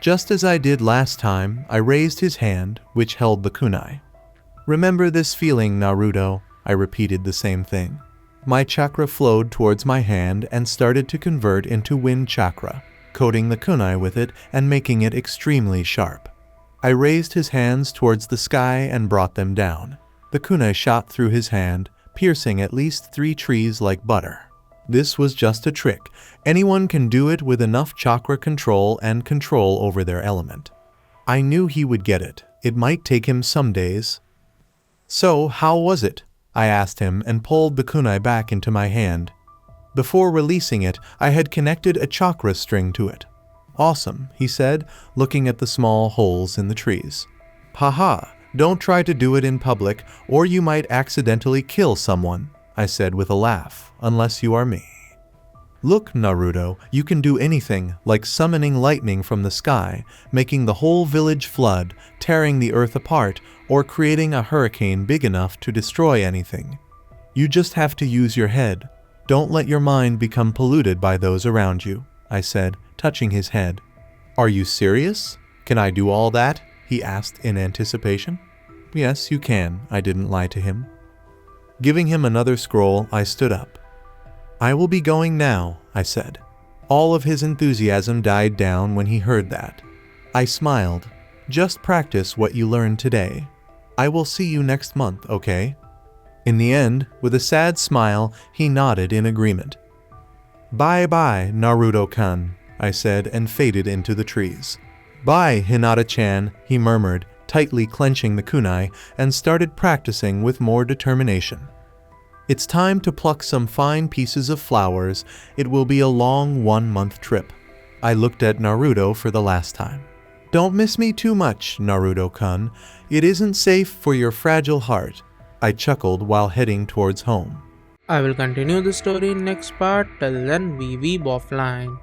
Just as I did last time, I raised his hand, which held the kunai. Remember this feeling, Naruto? I repeated the same thing. My chakra flowed towards my hand and started to convert into wind chakra, coating the kunai with it and making it extremely sharp. I raised his hands towards the sky and brought them down. The kunai shot through his hand, piercing at least 3 trees like butter. This was just a trick. Anyone can do it with enough chakra control and control over their element. I knew he would get it. It might take him some days. So, how was it? I asked him and pulled the kunai back into my hand. Before releasing it, I had connected a chakra string to it. Awesome, he said, looking at the small holes in the trees. Haha, don't try to do it in public, or you might accidentally kill someone, I said with a laugh, unless you are me. Look, Naruto, you can do anything, like summoning lightning from the sky, making the whole village flood, tearing the earth apart, or creating a hurricane big enough to destroy anything. You just have to use your head. Don't let your mind become polluted by those around you, I said, touching his head. Are you serious? Can I do all that? He asked in anticipation. Yes, you can, I didn't lie to him. Giving him another scroll, I stood up. I will be going now, I said. All of his enthusiasm died down when he heard that. I smiled. Just practice what you learned today. I will see you next month, okay? In the end, with a sad smile, he nodded in agreement. Bye-bye, Naruto-kun, I said and faded into the trees. Bye, Hinata-chan, he murmured, tightly clenching the kunai, and started practicing with more determination. It's time to pluck some fine pieces of flowers. It will be a long 1-month trip. I looked at Naruto for the last time. Don't miss me too much, Naruto-kun. It isn't safe for your fragile heart. I chuckled while heading towards home. I will continue the story in next part. Till then, we weeb offline.